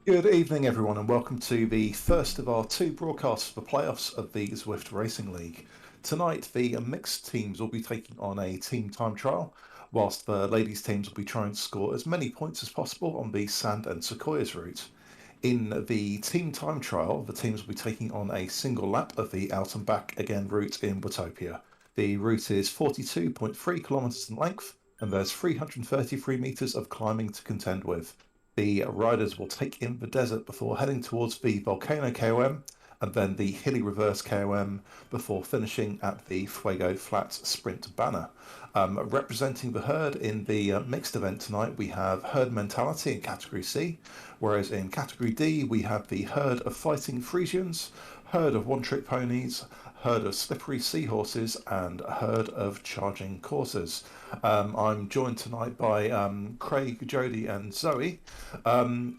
Good evening, everyone, and welcome to the first of our two broadcasts for the playoffs of the Zwift Racing League. Tonight, the mixed teams will be taking on a team time trial, whilst the ladies' teams will be trying to score as many points as possible on the Sand and Sequoias route. In the team time trial, the teams will be taking on a single lap of the out and back again route in Watopia. The route is 42.3 kilometres in length, and there's 333 metres of climbing to contend with. The riders will take in the desert before heading towards the Volcano KOM and then the hilly reverse KOM before finishing at the Fuego Flats Sprint banner. Representing the herd in the mixed event tonight, we have Herd Mentality in Category C, whereas in Category D we have the Herd of Fighting Frisians, Herd of One-Trick Ponies, Herd of Slippery Seahorses, and Herd of Charging Coursers. I'm joined tonight by Craig, Jody, and Zoe.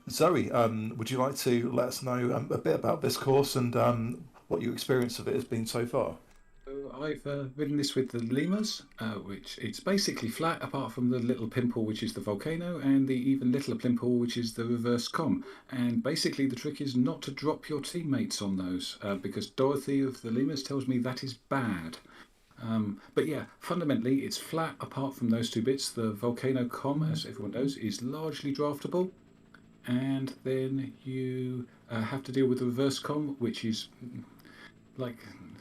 Zoe, would you like to let us know a bit about this course and what your experience of it has been so far? So I've ridden this with the lemurs, which it's basically flat apart from the little pimple, which is the volcano, and the even littler pimple, which is the reverse com. And basically the trick is not to drop your teammates on those, because Dorothy of the lemurs tells me that is bad. But yeah, fundamentally it's flat apart from those two bits. The volcano com, as everyone knows, is largely draftable. And then you have to deal with the reverse com, which is like,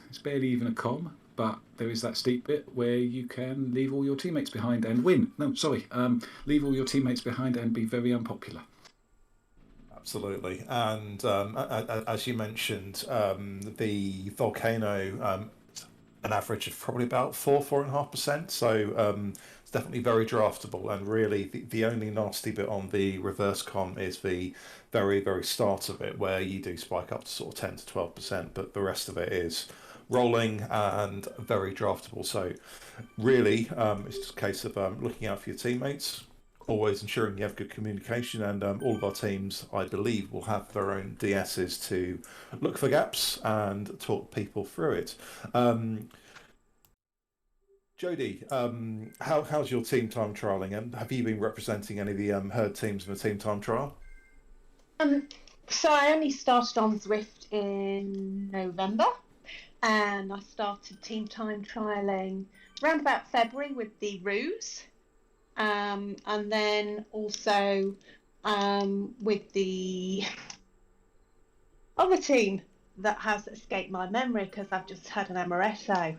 it's barely even a com, but there is that steep bit where you can leave all your teammates behind and win. No, sorry, leave all your teamates behind and be very unpopular. Absolutely. And as you mentioned, the volcano, an average of probably about 4.5%. So it's definitely very draftable. And really, the only nasty bit on the reverse com is the very, very start of it, where you do spike up to sort of 10 to 12%. But the rest of it is rolling and very draftable. So really, it's just a case of looking out for your teammates, always ensuring you have good communication, and all of our teams, I believe, will have their own DSs to look for gaps and talk people through it. Jody, how's your team time trialing, and have you been representing any of the herd teams in the team time trial? Um, so I only started on Zwift in November, and I started team time trialing around about February with the Ruse, and then also with the other team that has escaped my memory because I've just had an MRSO.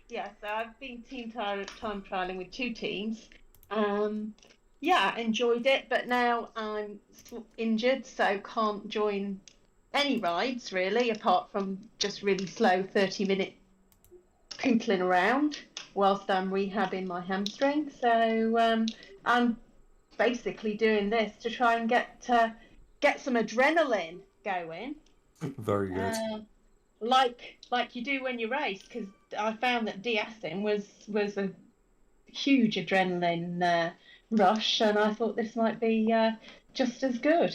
Yeah, so I've been team time trialing with two teams. Yeah, enjoyed it, but now I'm injured, so can't join any rides really, apart from just really slow 30-minute pootling around whilst I'm rehabbing my hamstring. So I'm basically doing this to try and get some adrenaline going. Very good. Like you do when you race, because I found that de-assing was a huge adrenaline rush, and I thought this might be just as good.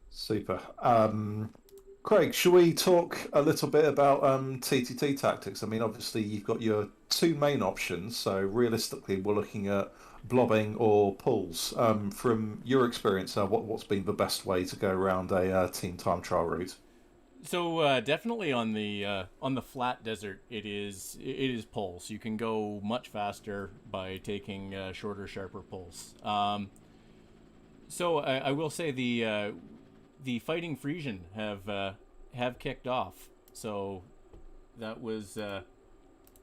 Super. Craig, shall we talk a little bit about TTT tactics? I mean, obviously, you've got your two main options. So realistically, we're looking at blobbing or pulls. From your experience, what's been the best way to go around a team time trial route? So definitely on the flat desert, it is pulls. You can go much faster by taking shorter, sharper pulls. So I will say the Fighting Frisian have kicked off. So that was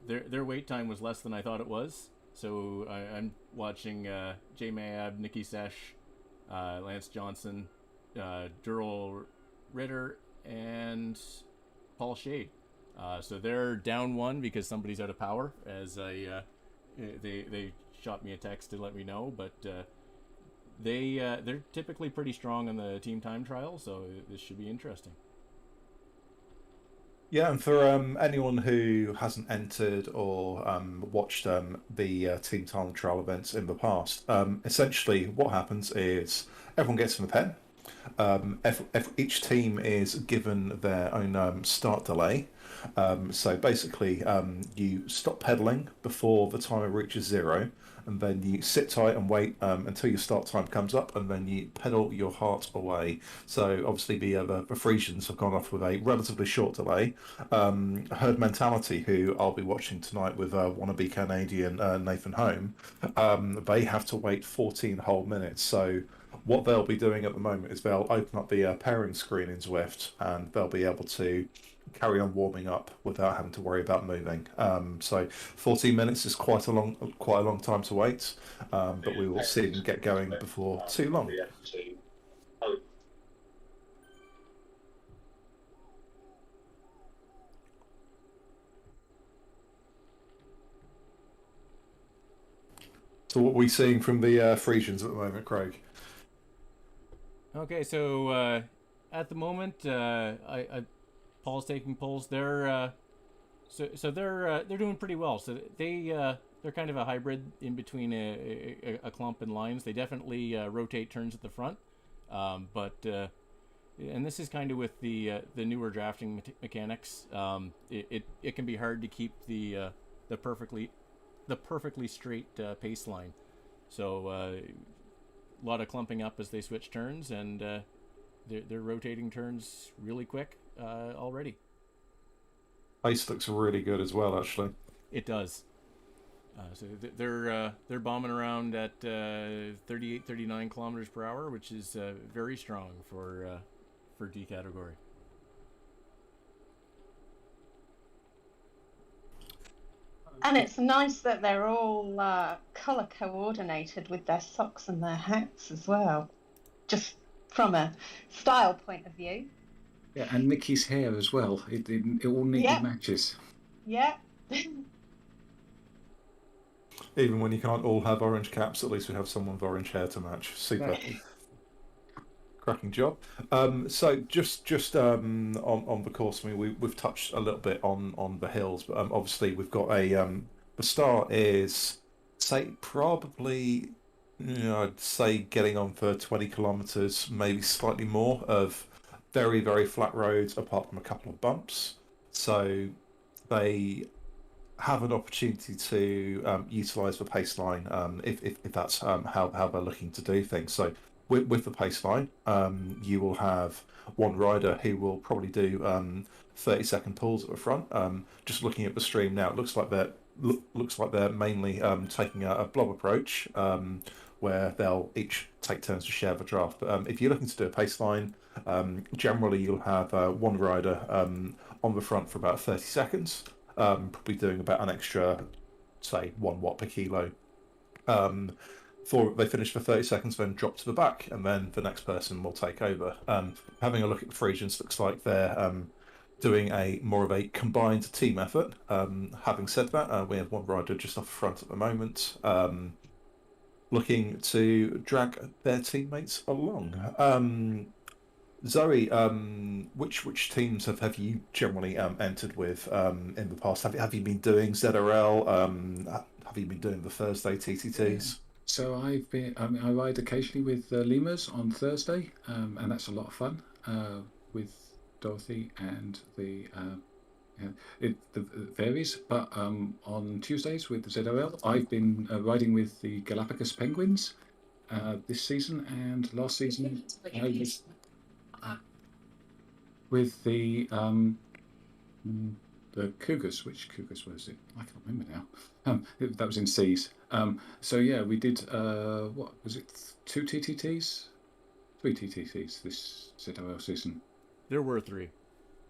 their wait time was less than I thought it was. So I'm watching Jay Mayab, Nikki Sesh, Lance Johnson, Dural Ritter, and Paul Shade. So they're down one because somebody's out of power. As they shot me a text to let me know, but they're typically pretty strong on the team time trial, so this should be interesting. Yeah, and for anyone who hasn't entered or watched the team time trial events in the past, essentially what happens is everyone gets in a pen. Each team is given their own start delay. So basically, you stop pedaling before the timer reaches zero, and then you sit tight and wait until your start time comes up, and then you pedal your heart away. So obviously, the Frisians have gone off with a relatively short delay. Herd Mentality, who I'll be watching tonight with wannabe Canadian Nathan Home, they have to wait 14 whole minutes. So what they'll be doing at the moment is they'll open up the pairing screen in Zwift, and they'll be able to carry on warming up without having to worry about moving. So 14 minutes is quite a long time to wait, but we will see them get going before too long. So what are we seeing from the Frisians at the moment, Craig? Okay, so at the moment, Paul's taking polls. They're doing pretty well. So they're kind of a hybrid in between a clump and lines. They definitely rotate turns at the front, but and this is kind of with the newer drafting mechanics. It can be hard to keep the perfectly straight pace line. So a lot of clumping up as they switch turns, and they're rotating turns really quick already. Pace looks really good as well, actually. It does. So they're bombing around at 38, 39 kilometers per hour, which is very strong for D category. And it's nice that they're all colour coordinated with their socks and their hats as well, just from a style point of view. Yeah, and Nikki's hair as well. It all neatly matches. Yeah. Even when you can't all have orange caps, at least we have someone with orange hair to match. Super. Right. Cracking job. So just on the course, I mean, we've touched a little bit on the hills, but obviously we've got the start is probably, I'd say getting on for 20 kilometers, maybe slightly more of very, very flat roads, apart from a couple of bumps. So they have an opportunity to utilise the pace line if that's how they're looking to do things. So with the pace line, you will have one rider who will probably do 30-second pulls at the front. Just looking at the stream now, it looks like they're mainly taking a blob approach, where they'll each take turns to share the draft. But if you're looking to do a pace line, generally you'll have one rider on the front for about 30 seconds, probably doing about an extra, say, 1 watt per kilo. Before they finish for 30 seconds, then drop to the back, and then the next person will take over. Having a look at the Frisians, looks like they're doing more of a combined team effort. Having said that, we have one rider just off the front at the moment, looking to drag their teammates along. Zoe, which teams have you generally entered with in the past? Have you been doing ZRL? Have you been doing the Thursday TTTs? So I ride occasionally with Lemurs on Thursday, and that's a lot of fun with Dorothy and it varies. But on Tuesdays with the ZRL, I've been riding with the Galapagos Penguins this season, and last season I was with the Cougars. Which Cougars was it? I can't remember now. That was in C's. So yeah, we did what was it? 2 TTTs, 3 TTTs this ZRL season. There were 3.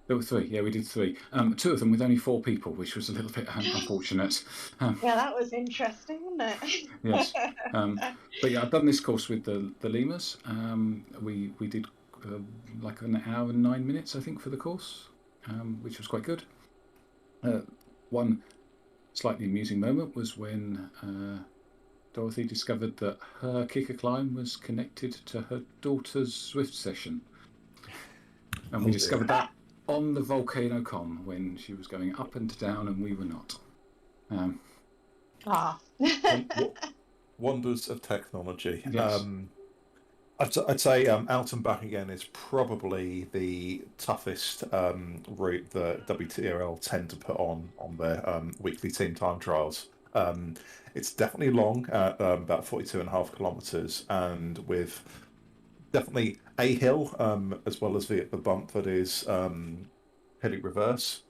There were 3. Yeah, we did 3. 2 of them with only 4 people, which was a little bit unfortunate. Yeah, that was interesting, wasn't it? Yes. But yeah, I've done this course with the Lemurs. We did like an hour and 9 minutes, I think, for the course, which was quite good. One slightly amusing moment was when Dorothy discovered that her kicker climb was connected to her daughter's Zwift session. And we discovered that on the volcano com when she was going up and down and we were not. Ah. Wonders of technology. Yes. I'd say out and back again is probably the toughest route that WTRL tend to put on their weekly team time trials. It's definitely long at about 42.5 kilometres, and with definitely a hill as well as the bump that is hilly reverse.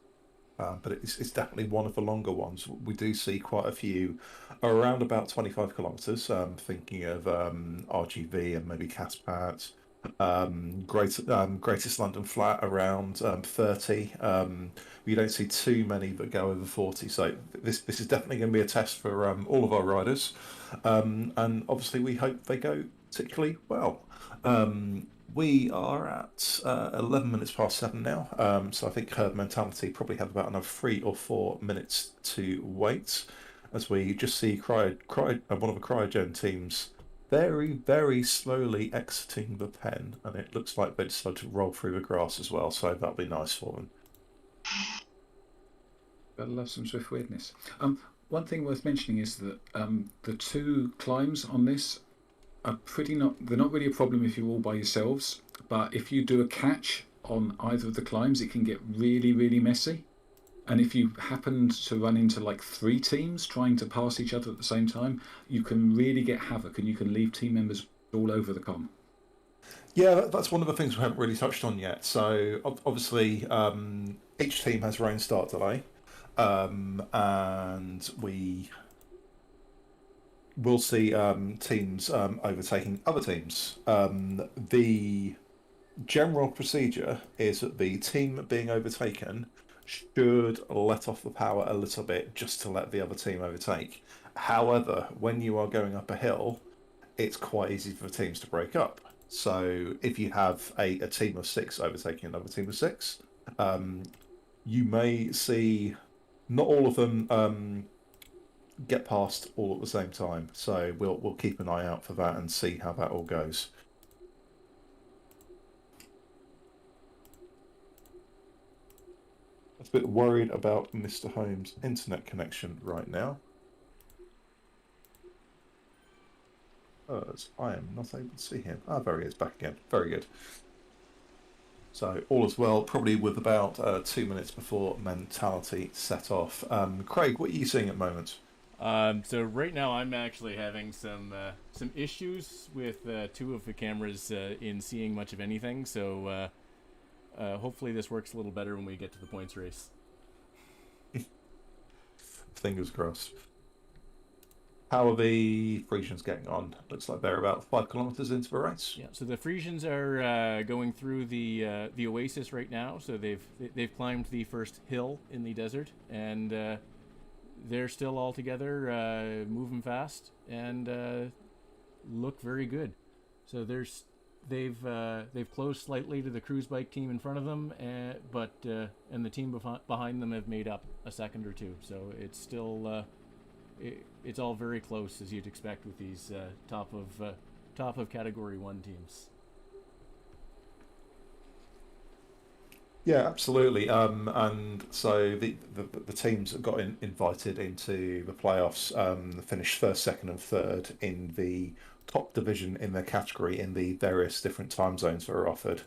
But it's definitely one of the longer ones. We do see quite a few around about 25 kilometres. Thinking of RGV and maybe Caspat. Greatest London Flat around 30. We don't see too many that go over 40. So this is definitely going to be a test for all of our riders. And obviously we hope they go particularly well. We are at 11 minutes past 7 now, so I think herd mentality probably have about another 3 or 4 minutes to wait as we just see one of the cryogen teams very, very slowly exiting the pen, and it looks like they decided to roll through the grass as well, so that'll be nice for them. Gotta love some Zwift weirdness. One thing worth mentioning is that the 2 climbs on this are they're not really a problem if you're all by yourselves, but if you do a catch on either of the climbs, it can get really, really messy. And if you happen to run into like 3 teams trying to pass each other at the same time, you can really get havoc, and you can leave team members all over the com. Yeah, that's one of the things we haven't really touched on yet. So obviously, each team has their own start delay, and we'll see teams overtaking other teams. The general procedure is that the team being overtaken should let off the power a little bit just to let the other team overtake. However, when you are going up a hill, it's quite easy for teams to break up. So if you have a team of 6 overtaking another team of 6, you may see not all of them get past all at the same time. So we'll keep an eye out for that and see how that all goes. I'm a bit worried about Mr. Holmes' internet connection right now, as I am not able to see him. Ah, there he is, back again. Very good. So all is well, probably with about 2 minutes before mentality set off. Craig, what are you seeing at the moment? So right now I'm actually having some issues with 2 of the cameras in seeing much of anything. So hopefully this works a little better when we get to the points race. Fingers crossed. How are the Frisians getting on? Looks like they're about 5 kilometers into the race. Yeah. So the Frisians are going through the oasis right now. So they've climbed the first hill in the desert, and they're still all together, moving fast, and look very good. So they've closed slightly to the cruise bike team in front of them, and the team behind them have made up a second or 2. So it's still it's all very close, as you'd expect with these top of Category 1 teams. Yeah, absolutely. And so the teams that got invited into the playoffs finished first, second, and third in the top division in their category in the various different time zones that are offered.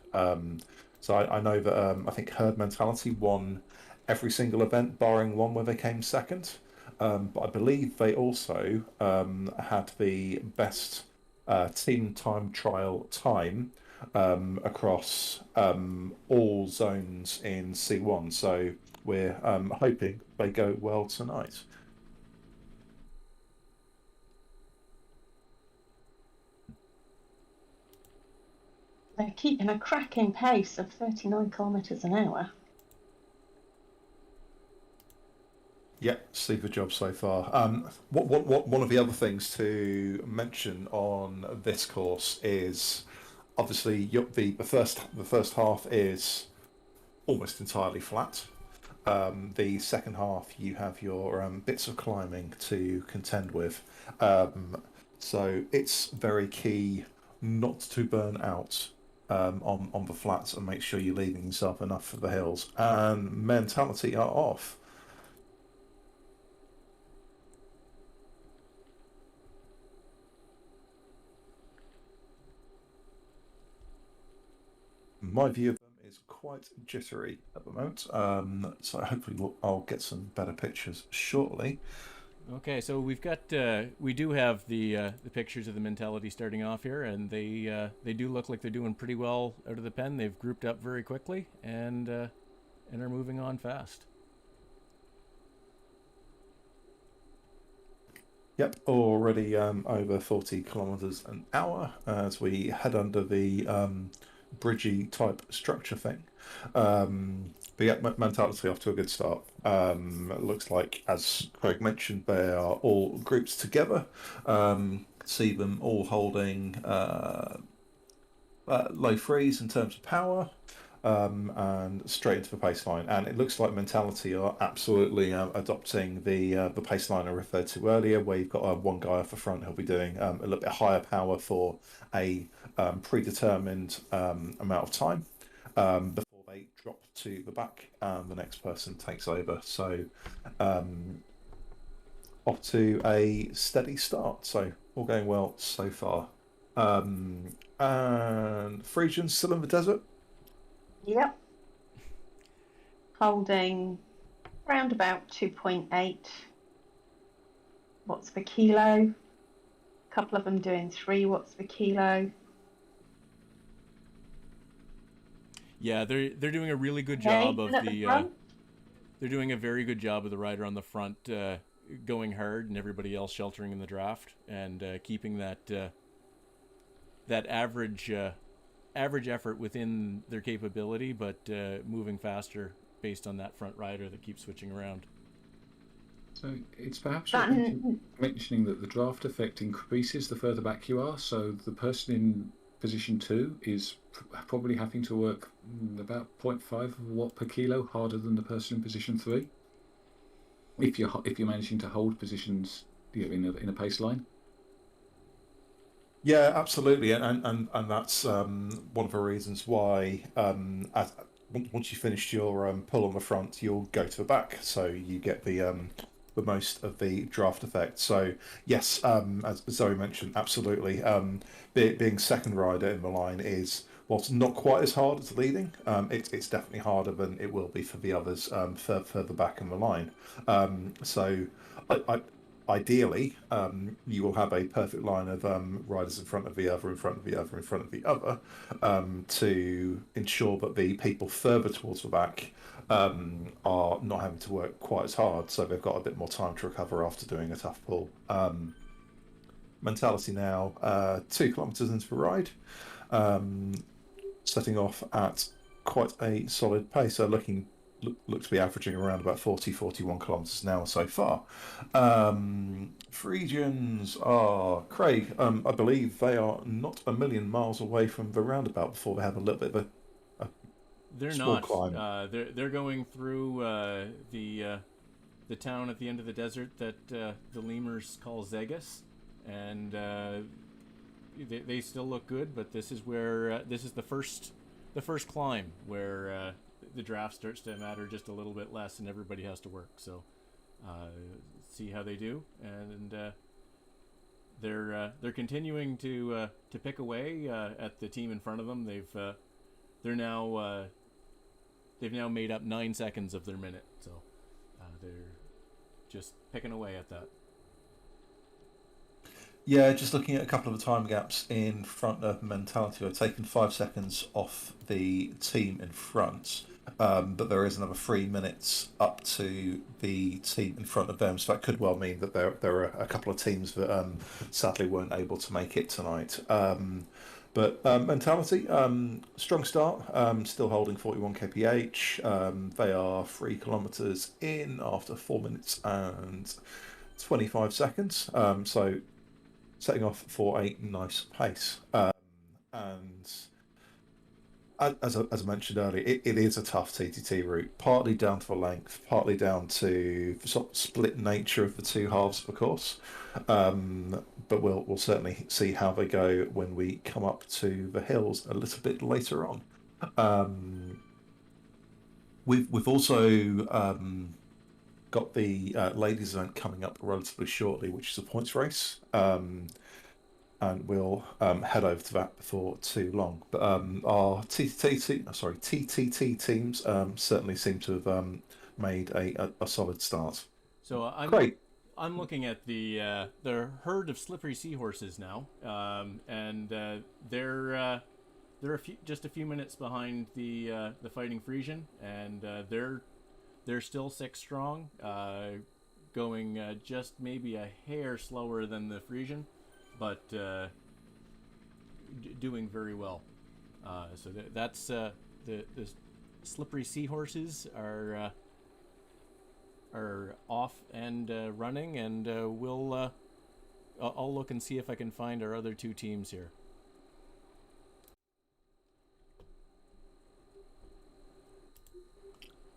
So I know that I think Herd Mentality won every single event, barring one where they came second. But I believe they also had the best team time trial time across all zones in C1. So we're hoping they go well tonight. They're keeping a cracking pace of 39 kilometres an hour. Yeah, super job so far. One of the other things to mention on this course is obviously the first half is almost entirely flat. The second half you have your bits of climbing to contend with. So it's very key not to burn out on the flats and make sure you're leaving yourself enough for the hills. And mentality are off. My view of them is quite jittery at the moment, so hopefully I'll get some better pictures shortly. Okay, so we do have the pictures of the mentality starting off here, and they do look like they're doing pretty well out of the pen. They've grouped up very quickly and are moving on fast. Yep, already over 40 kilometers an hour as we head under the bridgey type structure thing. But yeah, mentality off to a good start. It looks like, as Craig mentioned, they are all grouped together. See them all holding low freeze in terms of power. And straight into the paceline. And it looks like mentality are absolutely adopting the paceline I referred to earlier, where you've got one guy off the front who'll be doing a little bit higher power for a predetermined amount of time before they drop to the back and the next person takes over. So off to a steady start. So all going well so far. And Frisians still in the desert? Yep. Holding around about 2.8 watts per kilo. A couple of them doing 3 watts per kilo. Yeah, they're doing a really good job of the front. they're doing a very good job of the rider on the front going hard and everybody else sheltering in the draft and keeping that average effort within their capability, but moving faster based on that front rider that keeps switching around. So it's perhaps mentioning that the draft effect increases the further back you are. So the person in position 2 is probably having to work about 0.5 watt per kilo harder than the person in position 3. If you're managing to hold positions, in a pace line. Yeah, absolutely, and that's one of the reasons why once you finished your pull on the front, you'll go to the back, so you get the most of the draft effect. So yes, as Zoe mentioned, absolutely, being second rider in the line is, whilst not quite as hard as leading, it's definitely harder than it will be for the others further back in the line. So ideally, you will have a perfect line of riders in front of the other, in front of the other, in front of the other, to ensure that the people further towards the back are not having to work quite as hard, so they've got a bit more time to recover after doing a tough pull. Mentality now 2 kilometers into the ride, setting off at quite a solid pace, so look to be averaging around about 41 kilometers an hour so far. Frisians are, Craig, I believe they are not a million miles away from the roundabout before they have a little bit of a They're small not. climb. They're going through the town at the end of the desert that the lemurs call Zegas, and they still look good. But this is where this is the first climb where the draft starts to matter just a little bit less, and everybody has to work. So see how they do, and they're continuing to pick away at the team in front of them. They've now made up 9 seconds of their minute, so they're just picking away at that. Yeah, just looking at a couple of the time gaps in front of mentality, I've taken 5 seconds off the team in front, but there is another 3 minutes up to the team in front of them, so that could well mean that there are a couple of teams that sadly weren't able to make it tonight. But mentality, strong start, still holding 41 kph. They are 3 kilometers in after 4 minutes and 25 seconds. So setting off for a nice pace. And as I mentioned earlier, it is a tough TTT route, partly down to the length, partly down to the sort of split nature of the two halves of the course. But we'll certainly see how they go when we come up to the hills a little bit later on. We've also got the ladies event coming up relatively shortly, which is a points race. And we'll head over to that before too long. But our TTT teams certainly seem to have made a solid start. So Great. I'm looking at the herd of slippery seahorses now, and they're just a few minutes behind the Fighting Frisian, and they're still 6 strong, going just maybe a hair slower than the Frisian, but doing very well. So that's the slippery seahorses are off and running, and I'll look and see if I can find our other 2 teams here.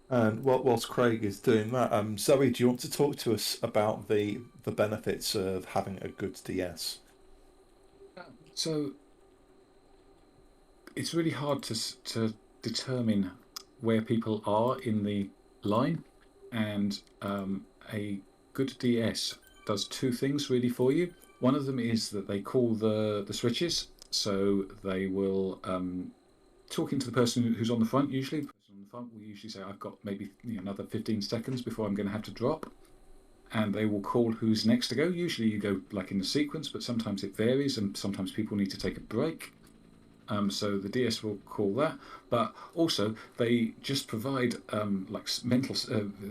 And whilst Craig is doing that, Zoe, do you want to talk to us about the benefits of having a good DS? So it's really hard to determine where people are in the line, and a good DS does 2 things really for you. One of them is that they call the switches, so they will talking to the person who's on the front. Usually, the person on the front will usually say, "I've got maybe another 15 seconds before I'm going to have to drop," and they will call who's next to go. Usually, you go like in the sequence, but sometimes it varies, and sometimes people need to take a break. So the DS will call that, but also they just provide like mental,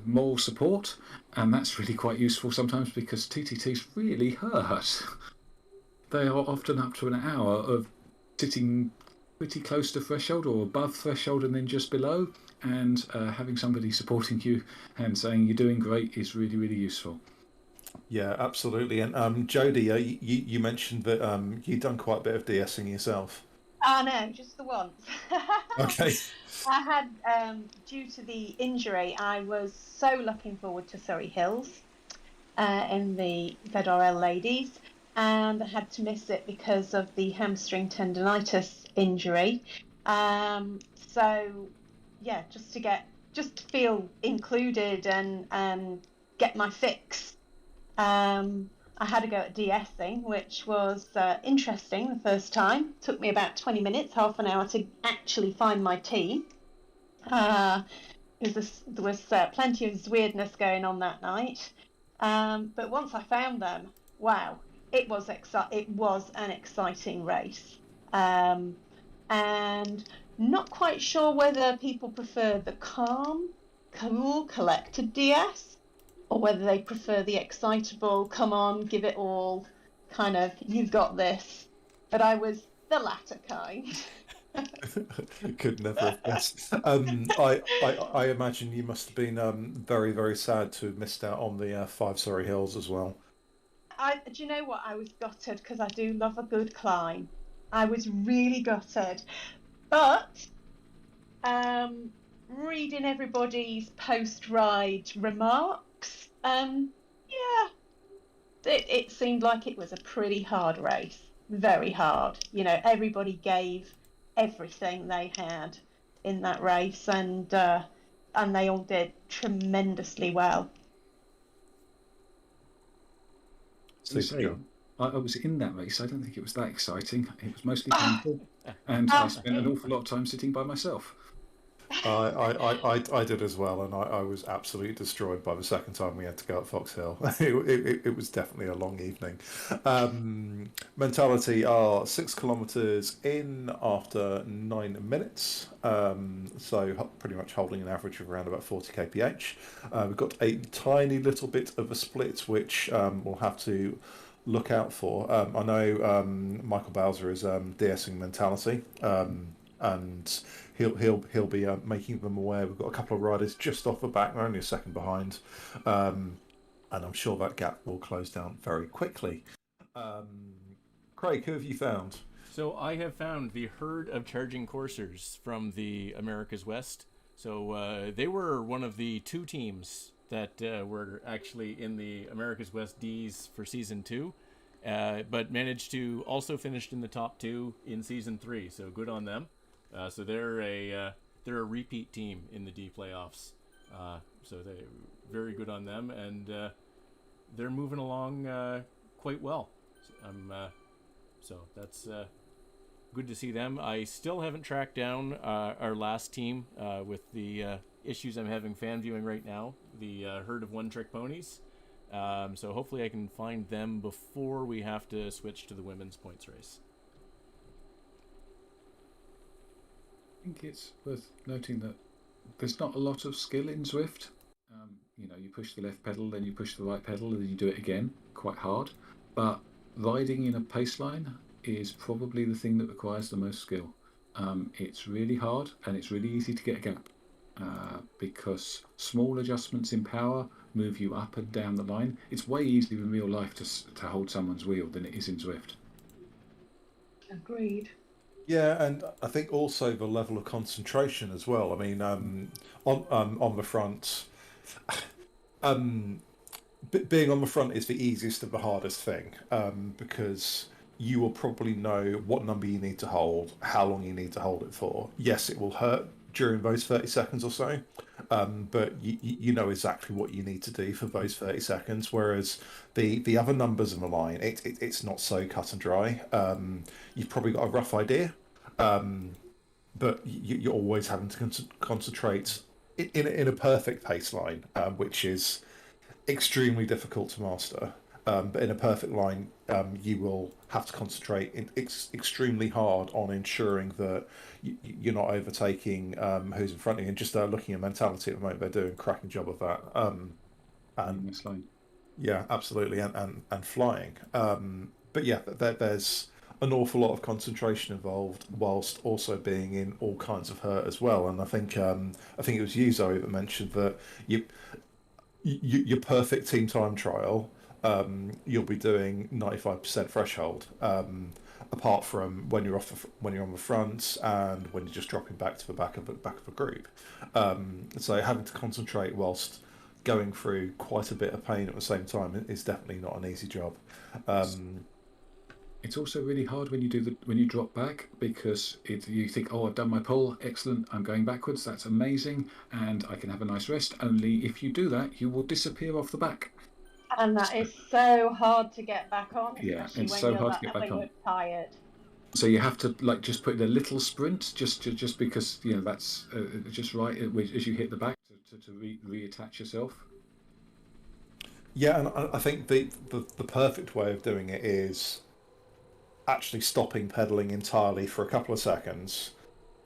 moral support, and that's really quite useful sometimes because TTTs really hurt. They are often up to an hour of sitting pretty close to threshold or above threshold and then just below, and having somebody supporting you and saying you're doing great is really, really useful. Yeah, absolutely. And Jodie, you mentioned that you've done quite a bit of DSing yourself. Oh no, just the once. Okay. I had, due to the injury, I was so looking forward to Surrey Hills in the ZRL Ladies, and I had to miss it because of the hamstring tendonitis injury. So yeah, just to feel included and get my fix. I had a go at DSing, which was interesting the first time. Took me about 20 minutes, half an hour to actually find my team. There was plenty of weirdness going on that night. But once I found them, wow, it was an exciting race. And not quite sure whether people prefer the calm, cool, collected DS, or whether they prefer the excitable, come on, give it all, kind of, you've got this. But I was the latter kind. Could never have guessed. I imagine you must have been very, very sad to have missed out on the 5 Surrey Hills as well. Do you know what? I was gutted because I do love a good climb. I was really gutted. But reading everybody's post-ride remarks, yeah, it seemed like it was a pretty hard race. Very hard. Everybody gave everything they had in that race, and they all did tremendously well. I was in that race. I don't think it was that exciting. It was mostly painful, and I spent an awful lot of time sitting by myself. I did as well, and I was absolutely destroyed by the second time we had to go up Fox Hill. It was definitely a long evening. Mentality are 6 kilometres in after 9 minutes, so pretty much holding an average of around about 40 kph. We've got a tiny little bit of a split, which we'll have to look out for. I know Michael Bowser is DSing Mentality, and he'll be making them aware. We've got a couple of riders just off the back. They're only a second behind, and I'm sure that gap will close down very quickly. Craig, who have you found? So I have found the herd of charging coursers from the America's West. So they were one of the 2 teams that were actually in the America's West D's for season 2, but managed to also finish in the top 2 in season 3. So good on them. So they're a repeat team in the D playoffs. So they very good on them, and they're moving along quite well. So that's good to see them. I still haven't tracked down our last team with the issues I'm having fan viewing right now, the herd of one-trick ponies. So hopefully I can find them before we have to switch to the women's points race. I think it's worth noting that there's not a lot of skill in Zwift. You push the left pedal, then you push the right pedal, and then you do it again, quite hard. But riding in a pace line is probably the thing that requires the most skill. It's really hard, and it's really easy to get a gap because small adjustments in power move you up and down the line. It's way easier in real life to hold someone's wheel than it is in Zwift. Agreed. Yeah, and I think also the level of concentration as well. I mean, on the front, being on the front is the easiest and the hardest thing, because you will probably know what number you need to hold, how long you need to hold it for. Yes, it will hurt during those 30 seconds or so, but you know exactly what you need to do for those 30 seconds, whereas the other numbers in the line, it's not so cut and dry. You've probably got a rough idea, but you're always having to concentrate in a perfect pace line, which is extremely difficult to master. But in a perfect line, you will have to concentrate extremely hard on ensuring that you're not overtaking who's in front of you. And just looking at mentality at the moment, they're doing a cracking job of that. And This line. yeah, absolutely, and flying. But yeah, there's an awful lot of concentration involved, whilst also being in all kinds of hurt as well. And I think it was you, Zoe, that mentioned that your perfect team time trial, you'll be doing 95% threshold, apart from when you're when you're on the front and when you're just dropping back to the back of a group. So having to concentrate whilst going through quite a bit of pain at the same time is definitely not an easy job. It's also really hard when you drop back, because you think, oh, I've done my pull, excellent, I'm going backwards, that's amazing, and I can have a nice rest. Only if you do that, you will disappear off the back. And that is so hard to get back on, Yeah, especially it's when so you're hard to get back when on. you're tired. So you have to just put in a little sprint, just because that's just right as you hit the back to reattach yourself. Yeah, and I think the perfect way of doing it is actually stopping pedaling entirely for a couple of seconds,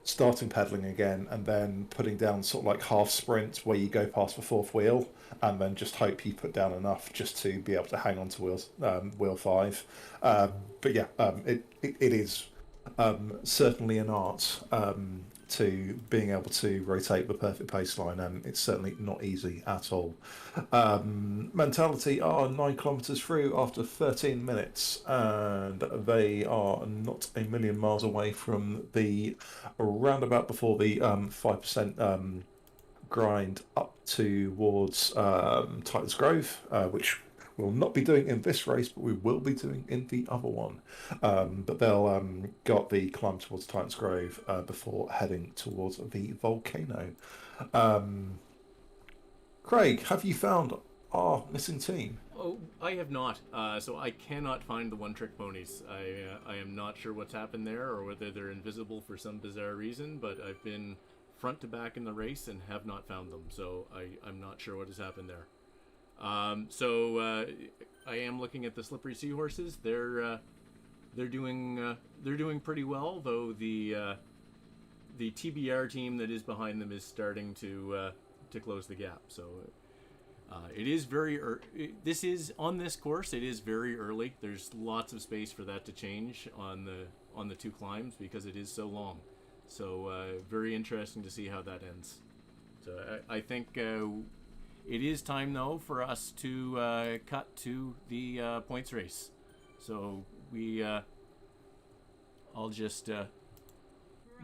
starting pedaling again, and then putting down sort of like half sprint where you go past the fourth wheel, and then just hope you put down enough just to be able to hang on to wheel 5. But yeah, it is certainly an art to being able to rotate the perfect paceline, and it's certainly not easy at all. Mentality are 9 kilometres through after 13 minutes, and they are not a million miles away from the roundabout before the 5% grind up towards Titans Grove, which we'll not be doing in this race, but we will be doing in the other one. But they'll go up the climb towards Titans Grove before heading towards the volcano. Craig, have you found our missing team? Oh, I have not. So I cannot find the one-trick ponies. I am not sure what's happened there, or whether they're invisible for some bizarre reason, but I've been front to back in the race and have not found them. So I'm not sure what has happened there. I am looking at the slippery seahorses. They're doing pretty well, though the TBR team that is behind them is starting to close the gap. So it is this is on this course. It is very early. There's lots of space for that to change on the 2 climbs because it is so long. So very interesting to see how that ends. So I think it is time, though, for us to cut to the points race. So we I'll just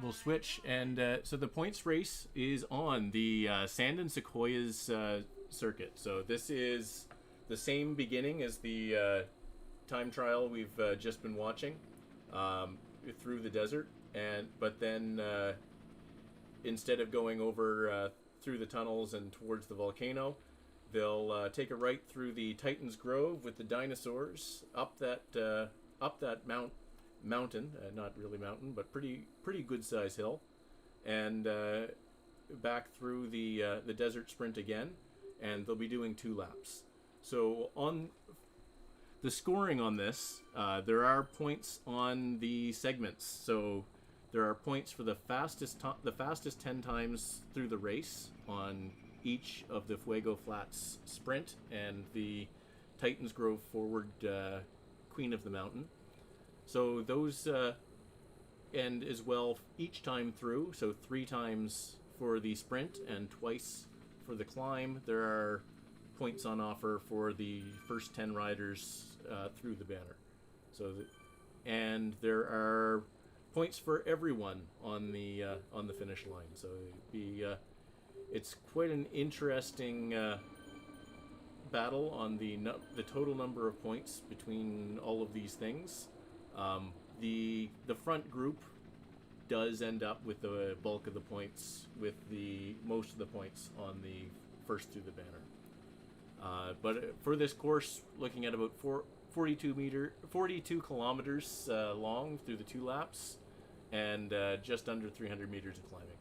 we'll switch, and so the points race is on the Sand and Sequoias circuit. So this is the same beginning as the time trial we've just been watching through the desert, but then instead of going over through the tunnels and towards the volcano, they'll take a right through the Titan's Grove with the dinosaurs up that mountain, not really mountain, but pretty good size hill, and back through the desert sprint again, and they'll be doing 2 laps. So on the scoring on this, there are points on the segments. So there are points for the fastest 10 times through the race on each of the Fuego Flats sprint and the Titan's Grove forward Queen of the Mountain. So those, and as well each time through, so 3 times for the sprint and twice for the climb, there are points on offer for the first 10 riders through the banner. So, and there are points for everyone on the finish line. So it's quite an interesting battle on the total number of points between all of these things. The front group does end up with the bulk of the points, with the most of the points on the first through the banner. But for this course, looking at about 42 kilometers long through the 2 laps, and just under 300 meters of climbing.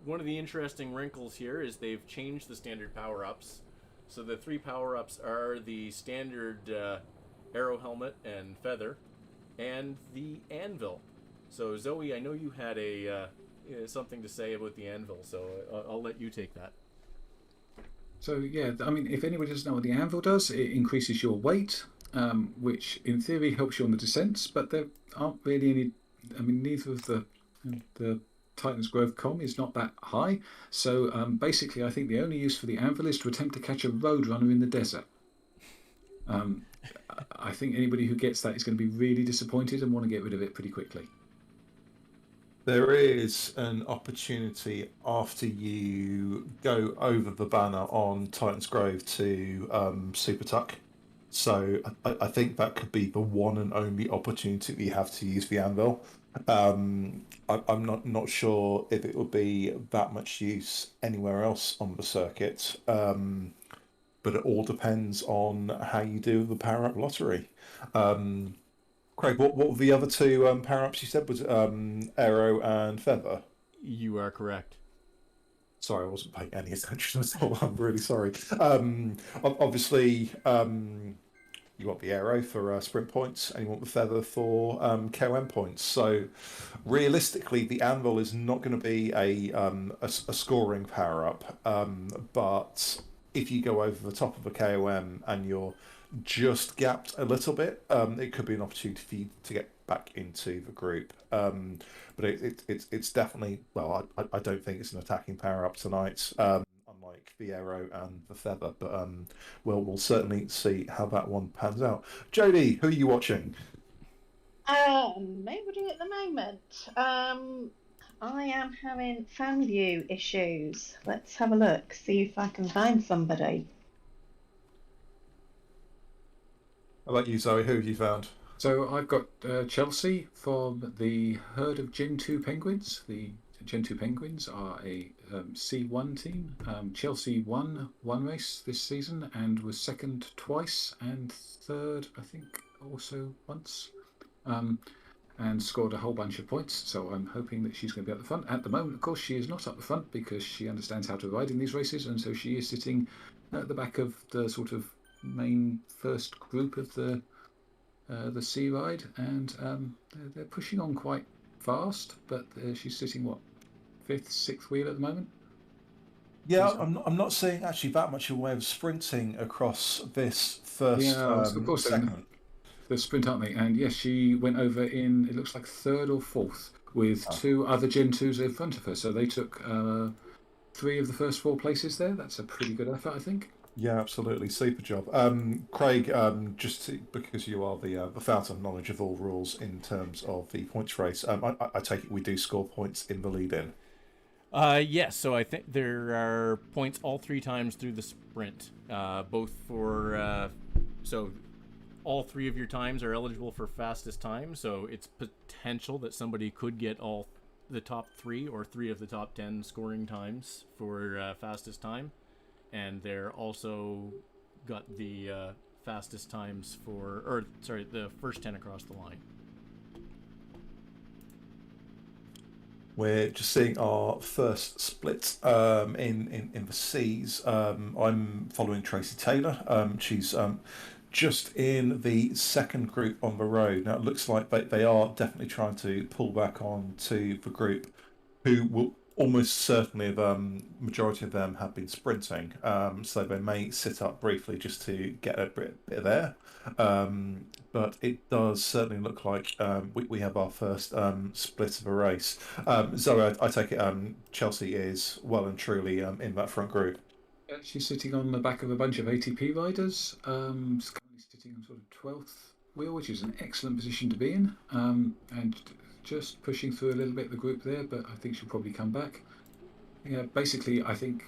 One of the interesting wrinkles here is they've changed the standard power-ups. So the 3 power-ups are the standard arrow helmet and feather, and the anvil. So Zoe, I know you had something to say about the anvil, so I'll let you take that. So yeah, I mean, if anybody doesn't know what the anvil does, it increases your weight, which in theory helps you on the descents, but there aren't really any. I mean, neither of the Titan's Grove com is not that high. So basically, I think the only use for the anvil is to attempt to catch a roadrunner in the desert. I think anybody who gets that is going to be really disappointed and want to get rid of it pretty quickly. There is an opportunity after you go over the banner on Titan's Grove to Super Tuck. So I think that could be the one and only opportunity we have to use the anvil. I'm not sure if it would be that much use anywhere else on the circuit, but it all depends on how you do the power up lottery. Craig, what were the other 2 power ups you said? Was arrow and feather? You are correct. Sorry, I wasn't paying any attention at all. I'm really sorry. Obviously, you want the arrow for sprint points, and you want the feather for KOM points. So, realistically, the anvil is not going to be a scoring power up. But if you go over the top of a KOM and you're just gapped a little bit, it could be an opportunity for you to get back into the group. But it's definitely, well, I don't think it's an attacking power up tonight, unlike the arrow and the feather. But we'll certainly see how that one pans out. Jodie, who are you watching? Nobody at the moment. I am having FanView issues. Let's have a look, see if I can find somebody. How about you, Zoe? Who have you found? So I've got Chelsea from the herd of Gen 2 penguins. The Gen 2 penguins are a C1 team. Chelsea won one race this season and was second twice and third, I think, also once. And scored a whole bunch of points, so I'm hoping that she's going to be at the front. At the moment, of course, she is not up the front because she understands how to ride in these races, and so she is sitting at the back of the sort of main first group of the sea ride, and they're pushing on quite fast, but she's sitting, what, 5th, 6th wheel at the moment? Yeah, I'm not seeing actually that much in the way of sprinting across this first of course segment. The sprint, aren't they? And yes, she went over in, it looks like 3rd or 4th, with 2 other Gen 2s in front of her. So they took 3 of the first 4 places there. That's a pretty good effort, I think. Yeah, absolutely. Super job. Craig, because you are the fountain of knowledge of all rules in terms of the points race, I take it we do score points in the lead-in. Yes, so I think there are points all three times through the sprint, both for so all three of your times are eligible for fastest time. So it's potential that somebody could get all the top three or three of the top 10 scoring times for fastest time, and they're also got the fastest times for, or sorry, the first 10 across the line. We're just seeing our first split in the C's. I'm following Tracy Taylor. She's just in the second group on the road. Now it looks like they are definitely trying to pull back on to the group who will almost certainly have majority of them have been sprinting, so they may sit up briefly just to get a bit of air. But it does certainly look like we have our first split of a race. Zoe, I take it Chelsea is well and truly in that front group. She's sitting on the back of a bunch of ATP riders. She's currently sitting on sort of 12th wheel, which is an excellent position to be in. And just pushing through a little bit of the group there, but I think she'll probably come back. Yeah, basically, I think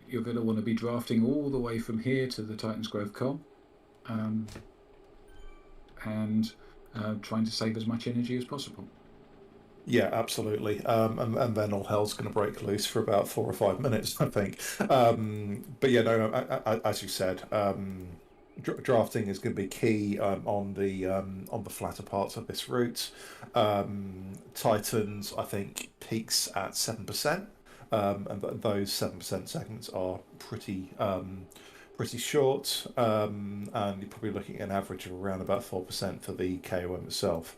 you're going to want to be drafting all the way from here to the Titans Grove Com, and trying to save as much energy as possible. Yeah, absolutely. And then all hell's going to break loose for about 4 or 5 minutes, I think. But yeah, no, as you said, drafting is going to be key on the flatter parts of this route. Titans, I think, peaks at 7%, and those 7% segments are pretty short, and you're probably looking at an average of around about 4% for the KOM itself.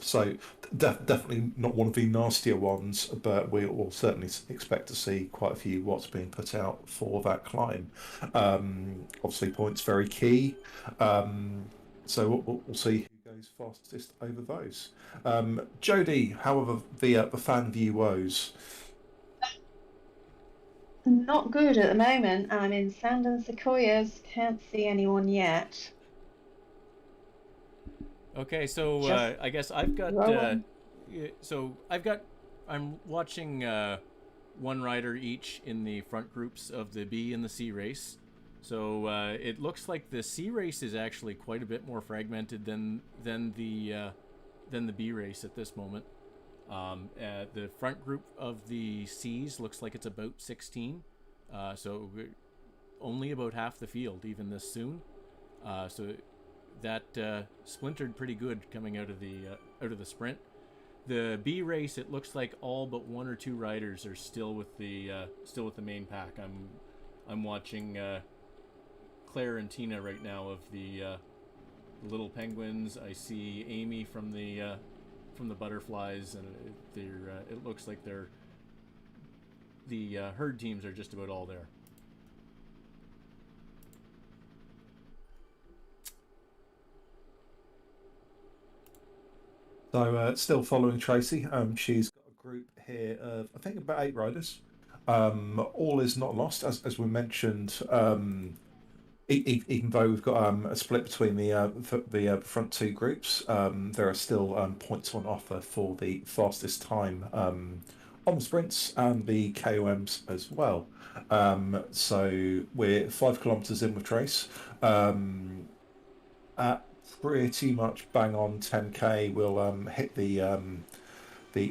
So definitely not one of the nastier ones, but we will certainly expect to see quite a few watts being put out for that climb. Obviously, points very key. So we'll see who goes fastest over those. Jodie, however, the fan view woes. Not good at the moment. I'm in Sand and Sequoias. Can't see anyone yet. Okay, so Just I guess I've got. rolling. So I've got. I'm watching one rider each in the front groups of the B and the C race. So it looks like the C race is actually quite a bit more fragmented than the B race at this moment. The front group of the C's looks like it's about 16, so only about half the field even this soon. So that splintered pretty good coming out of the sprint. The B race, it looks like all but one or two riders are still with the main pack. I'm watching Claire and Tina right now of the Little Penguins. I see Amy from the Butterflies, and it looks like the herd teams are just about all there. So still following Tracy. She's got a group here of I think about 8 riders. All is not lost, as we mentioned. Even though we've got a split between the front two groups, there are still points on offer for the fastest time on the sprints and the KOMs as well. So we're 5 kilometres in with Trace. At pretty much bang on 10k, we'll hit the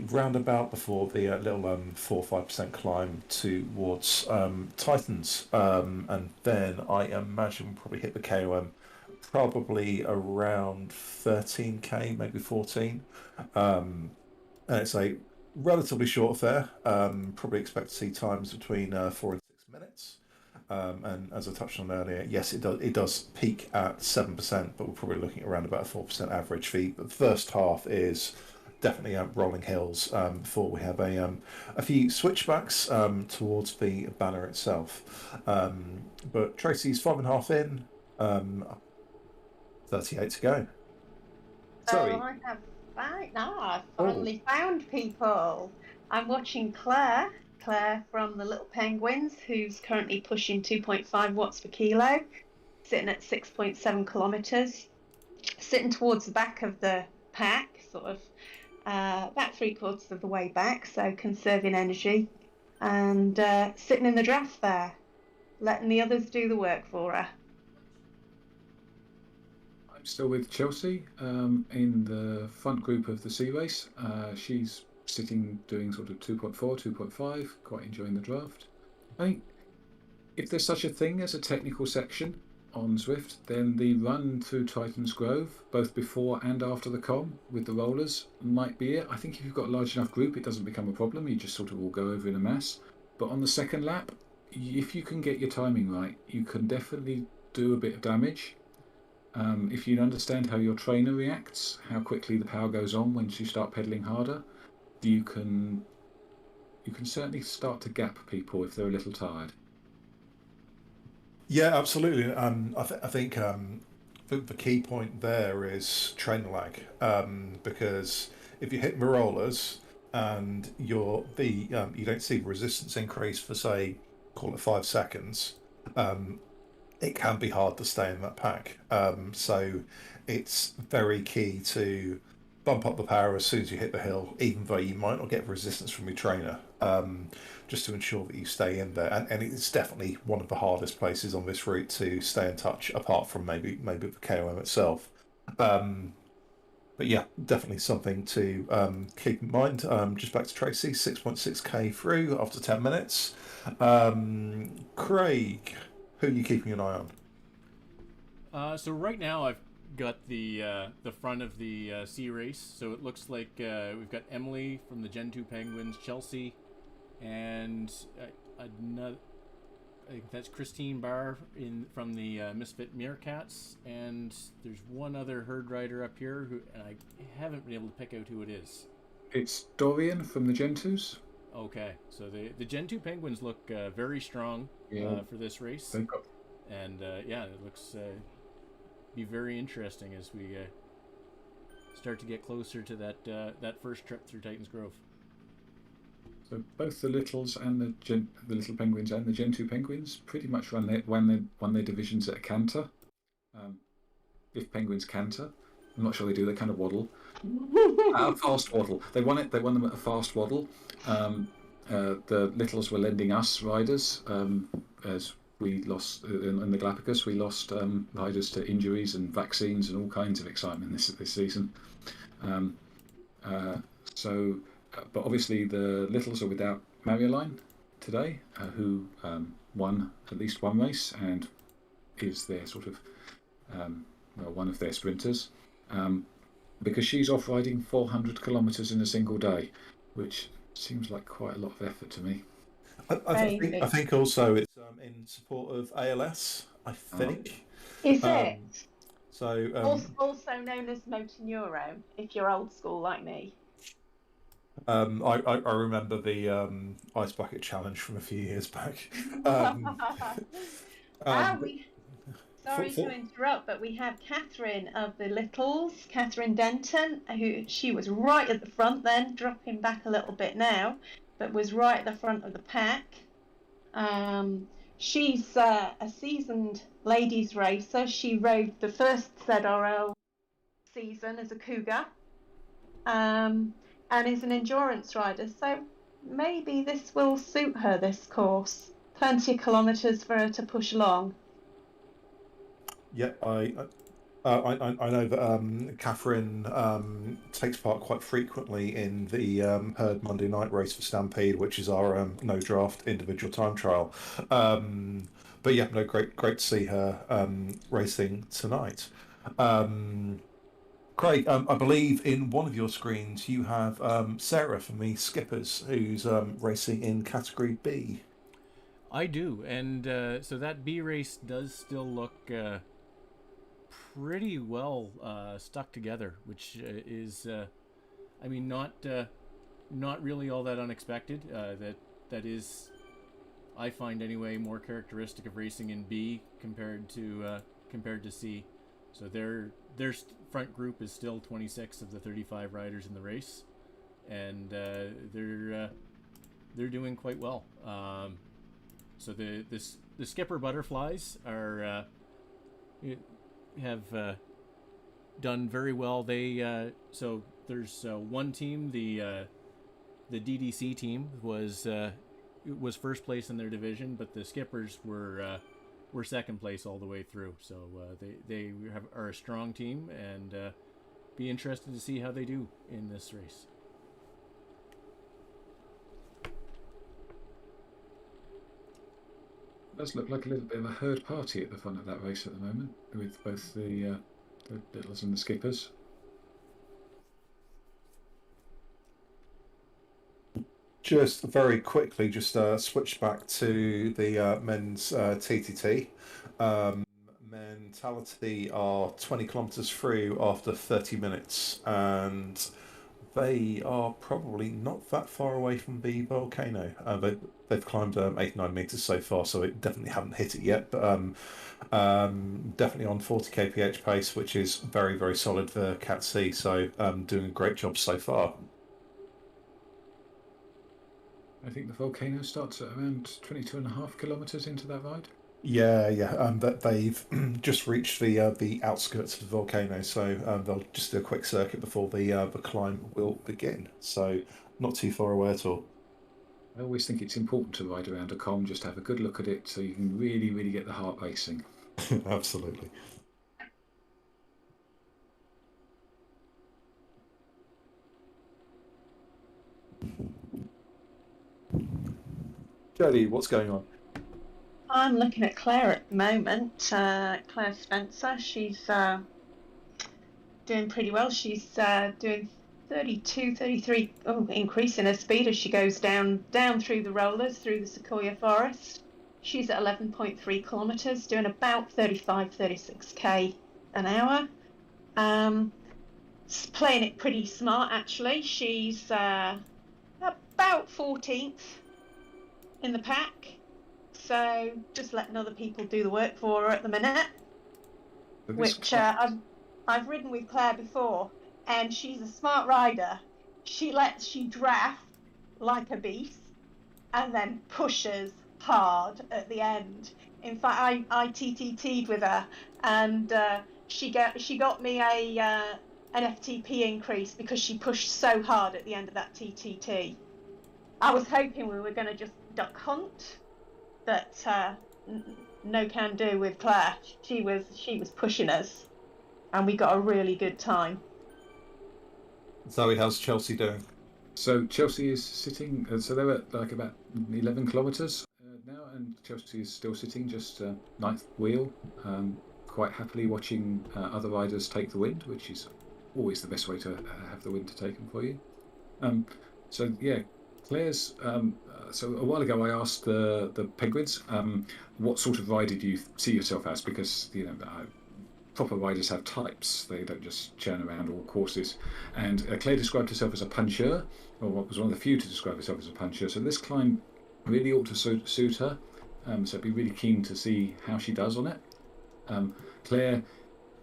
roundabout before the little 4 or 5% climb towards Titans, and then I imagine we'll probably hit the KOM probably around 13k, maybe 14. And it's a relatively short affair. Probably expect to see times between 4 and 6 minutes. And as I touched on earlier, yes, it does peak at 7%, but we're probably looking at around about a 4% average. The first half is definitely rolling hills before we have a few switchbacks towards the banner itself. But Tracy's 5.5 in, 38 to go. So Sorry. I have I finally found people. I'm watching Claire. Claire from the Little Penguins, who's currently pushing 2.5 watts per kilo, sitting at 6.7 kilometres, sitting towards the back of the pack, sort of about 3/4 of the way back, so conserving energy, and sitting in the draft there, letting the others do the work for her. I'm still with Chelsea in the front group of the sea race. She's sitting doing sort of 2.4, 2.5, quite enjoying the draft. I think if there's such a thing as a technical section on Zwift, then the run through Titan's Grove, both before and after the com with the rollers, might be it. I think if you've got a large enough group, it doesn't become a problem. You just sort of all go over in a mass. But on the second lap, if you can get your timing right, you can definitely do a bit of damage. If you understand how your trainer reacts, how quickly the power goes on once you start pedaling harder, you can certainly start to gap people if they're a little tired. Yeah, absolutely. I think the key point there is trainer lag, because if you hit rollers and you don't see the resistance increase for, say, call it 5 seconds, it can be hard to stay in that pack. So it's very key to bump up the power as soon as you hit the hill, even though you might not get resistance from your trainer, just to ensure that you stay in there. And it's definitely one of the hardest places on this route to stay in touch, apart from maybe the KOM itself. But yeah, definitely something to keep in mind. Just back to Tracy, 6.6k through after 10 minutes. Craig, who are you keeping an eye on? So right now I've got the front of the sea race. So it looks like we've got Emily from the Gen 2 Penguins, Chelsea, and another. I think that's Christine Barr from the Misfit Meerkats, and there's one other herd rider up here who I haven't been able to pick out who it is. It's Dorian from the Gen 2s. Okay, so the Gen 2 Penguins look very strong for this race, and yeah, it looks be very interesting as we start to get closer to that first trip through Titan's Grove. So both the Littles and the Little Penguins and the Gen 2 Penguins pretty much won their divisions at a canter. If Penguins canter, I'm not sure they do. They kind of waddle. A fast waddle. They won them at a fast waddle. The Littles were lending us riders as we lost in the Galapagos. We lost riders to injuries and vaccines and all kinds of excitement this season. But obviously the Littles are without Marioline today, who won at least one race and is their sort of one of their sprinters, because she's off riding 400 kilometres in a single day, which seems like quite a lot of effort to me. I think also it's in support of ALS, I think. Is it? So also known as motor neuro, if you're old school like me. I remember the ice bucket challenge from a few years back. Sorry to interrupt, but we have Catherine of the Littles, Catherine Denton, she was right at the front then, dropping back a little bit now, but was right at the front of the pack. She's a seasoned ladies racer. She rode the first ZRL season as a cougar, and is an endurance rider. So maybe this will suit her, this course. Plenty of kilometres for her to push along. Yeah, I know that Catherine takes part quite frequently in the Herd Monday night race for Stampede, which is our no draft individual time trial. But yeah, no, great to see her racing tonight. Craig, I believe in one of your screens you have Sarah from the Skippers, who's racing in category B. I do, and so that B race does still look pretty well stuck together, which is, I mean, not really all that unexpected. That is, I find anyway, more characteristic of racing in B compared to C. So their front group is still 26 of the 35 riders in the race, and they're doing quite well. So the skipper butterflies are have done very well. They so there's one team, the DDC team was first place in their division, but the skippers were second place all the way through. So are a strong team, and be interested to see how they do in this race. It does look like a little bit of a herd party at the front of that race at the moment, with both the littles and the skippers. Just very quickly, just switch back to the men's TTT. Mentality are 20 kilometers through after 30 minutes, and they are probably not that far away from the volcano. They've climbed 89 meters so far, so it definitely haven't hit it yet, but definitely on 40 kph pace, which is very, very solid for Cat C. So doing a great job so far. I think the volcano starts at around 22.5 kilometres into that ride. Yeah. That they've just reached the outskirts of the volcano, so they'll just do a quick circuit before the climb will begin. So not too far away at all. I always think it's important to ride around a com, just have a good look at it, so you can really, really get the heart racing. Absolutely. Jodie, what's going on? I'm looking at Claire at the moment. Claire Spencer. She's doing pretty well. She's doing 32, 33. Oh, increasing her speed as she goes down through the rollers, through the sequoia forest. She's at 11.3 kilometres, doing about 35, 36k an hour. Playing it pretty smart, actually. She's about 14th in the pack. So just letting other people do the work for her at the minute. Which I've ridden with Claire before, and she's a smart rider. She draft like a beast, and then pushes hard at the end. In fact, I TTT'd with her, and she got me an FTP increase because she pushed so hard at the end of that TTT. I was hoping we were going to just duck hunt, but no can do with Claire. She was pushing us, and we got a really good time. Zoe, how's Chelsea doing? So Chelsea is sitting, so they're at like about 11 kilometres now, and Chelsea is still sitting just ninth wheel, quite happily watching other riders take the wind, which is always the best way to have the wind to take them for you. So yeah, Claire's. So a while ago, I asked the penguins, what sort of rider do you see yourself as? Because proper riders have types; they don't just churn around all courses. And Claire described herself as a puncher, or what was one of the few to describe herself as a puncher. So this climb really ought to suit her. So I'd be really keen to see how she does on it. Claire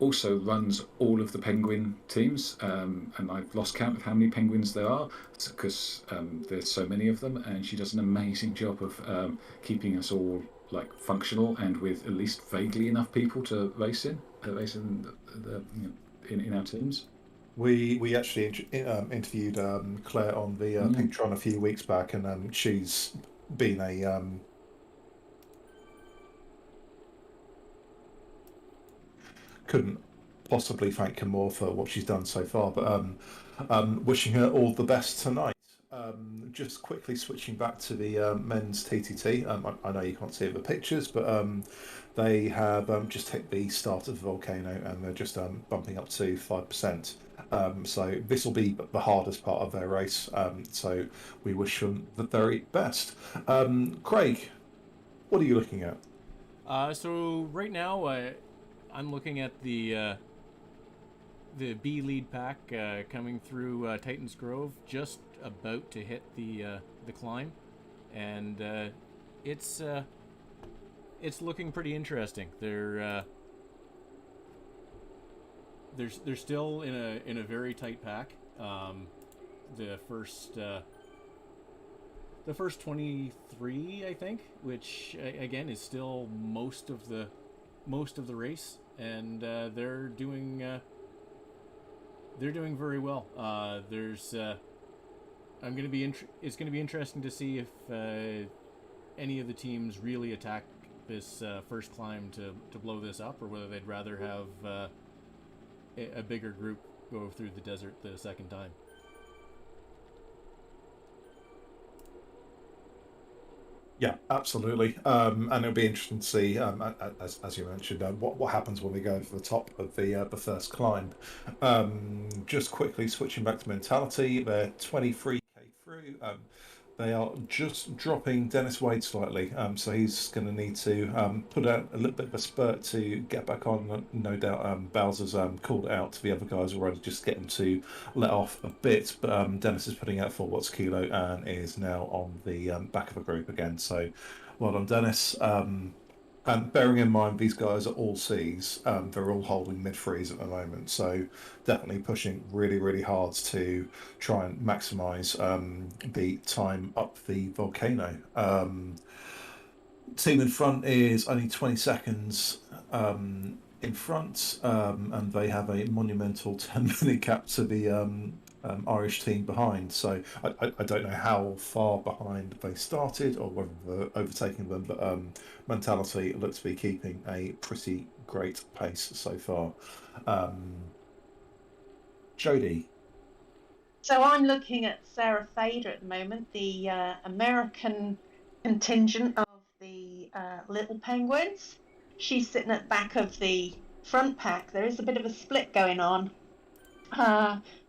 also runs all of the penguin teams, and I've lost count of how many penguins there are because there's so many of them, and she does an amazing job of keeping us all like functional and with at least vaguely enough people to race in our teams. We actually interviewed Claire on the Pinktron a few weeks back, and she's been a couldn't possibly thank her more for what she's done so far, but wishing her all the best tonight. Just quickly switching back to the men's TTT. I know you can't see the pictures, but they have just hit the start of the volcano, and they're just bumping up to 5%. So this will be the hardest part of their race. So we wish them the very best. Craig, what are you looking at? So right now, I'm looking at the B lead pack coming through Titans Grove, just about to hit the climb, and it's looking pretty interesting. They're still in a very tight pack. The first 23, I think, which again is still most of the race, and they're doing very well. It's going to be interesting to see if any of the teams really attack this first climb to blow this up, or whether they'd rather have a bigger group go through the desert the second time. Yeah, absolutely. And it'll be interesting to see, as you mentioned, what happens when we go over the top of the first climb. Just quickly switching back to mentality, they're 23k through. They are just dropping Dennis Wade slightly, so he's going to need to put out a little bit of a spurt to get back on. No doubt Bowser's called it out to the other guys already, just get him to let off a bit. But Dennis is putting out 4 watts kilo and is now on the back of a group again. So well done, Dennis. And bearing in mind these guys are all Cs, they're all holding mid-threes at the moment, so definitely pushing really, really hard to try and maximise the time up the volcano. Team in front is only 20 seconds in front, and they have a monumental 10-minute gap to the Irish team behind. So I don't know how far behind they started or whether they're overtaking them, but mentality looks to be keeping a pretty great pace so far. Jodie. So I'm looking at Sarah Fader at the moment, the American contingent of the Little Penguins. She's sitting at the back of the front pack. There is a bit of a split going on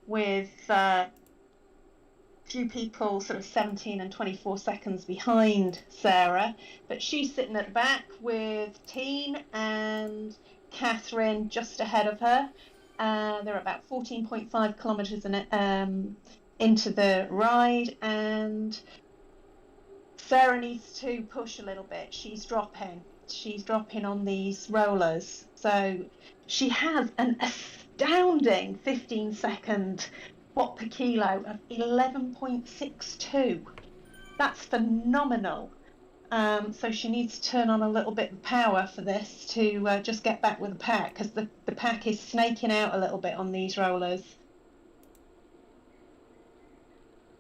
with few people sort of 17 and 24 seconds behind Sarah, but she's sitting at the back with Teen and Catherine just ahead of her. They're about 14.5 kilometres into the ride, and Sarah needs to push a little bit. She's dropping on these rollers, so she has an astounding 15-second watt per kilo of 11.62. That's phenomenal. So she needs to turn on a little bit of power for this to just get back with the pack, because the pack is snaking out a little bit on these rollers.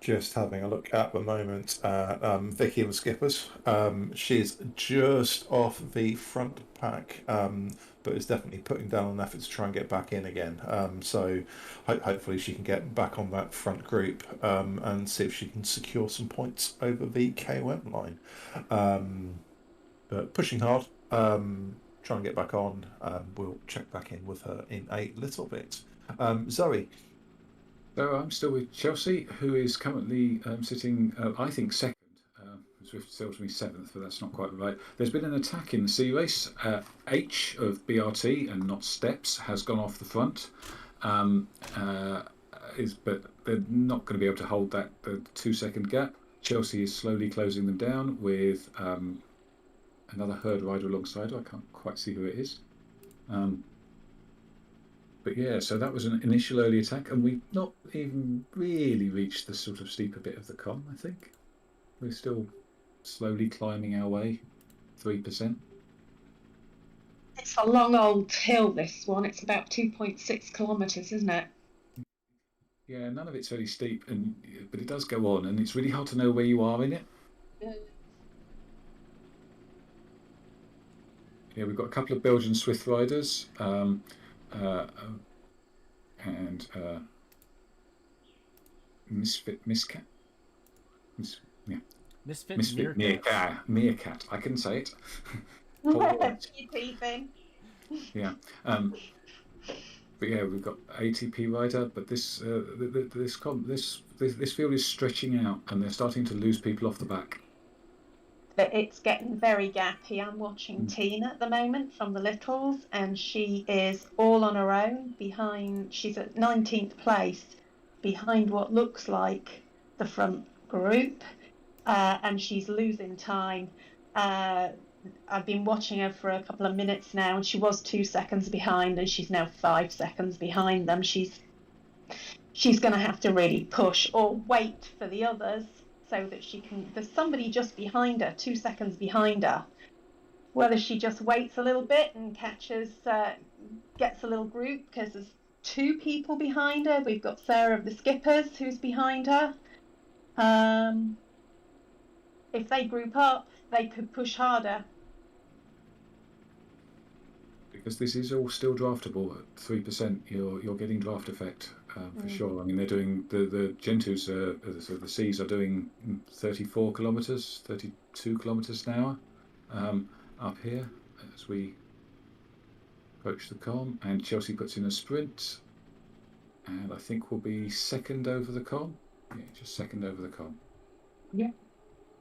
Just having a look at the moment at Vicky and the Skippers. She's just off the front pack, but is definitely putting down an effort to try and get back in again. So hopefully she can get back on that front group and see if she can secure some points over the KOM line. But pushing hard, trying to get back on. We'll check back in with her in a little bit. Zoe. So I'm still with Chelsea, who is currently sitting, I think, second. Zwift tells me 7th, but that's not quite right. There's been an attack in the C race. H of BRT and not Steps has gone off the front, but they're not going to be able to hold that 2-second gap. Chelsea is slowly closing them down with another herd rider alongside her. I can't quite see who it is. But yeah, so that was an initial early attack, and we've not even really reached the sort of steeper bit of the con, I think. We're still slowly climbing our way, 3%. It's a long old hill, this one. It's about 2.6 kilometres, isn't it? Yeah, none of it's very steep, but it does go on, and it's really hard to know where you are in it. Yeah, we've got a couple of Belgian Zwift riders. And Misfit Meerkat. I can say it. Yeah. But yeah, we've got ATP rider, but this field is stretching out, and they're starting to lose people off the back. But it's getting very gappy. I'm watching Tina at the moment from the Littles, and she is all on her own behind. She's at 19th place behind what looks like the front group, and she's losing time. I've been watching her for a couple of minutes now, and she was 2 seconds behind, and she's now 5 seconds behind them. She's going to have to really push or wait for the others so that she can. There's somebody just behind her, 2 seconds behind her. Whether she just waits a little bit and gets a little group, because there's 2 people behind her. We've got Sarah of the Skippers who's behind her. If they group up, they could push harder. Because this is all still draftable at 3%, you're getting draft effect for sure. I mean, they're doing the Gentus, so the Cs are doing 34 kilometers, 32 kilometers an hour up here as we approach the con, and Chelsea puts in a sprint, and I think we'll be second over the con. Yeah, just second over the con. Yeah.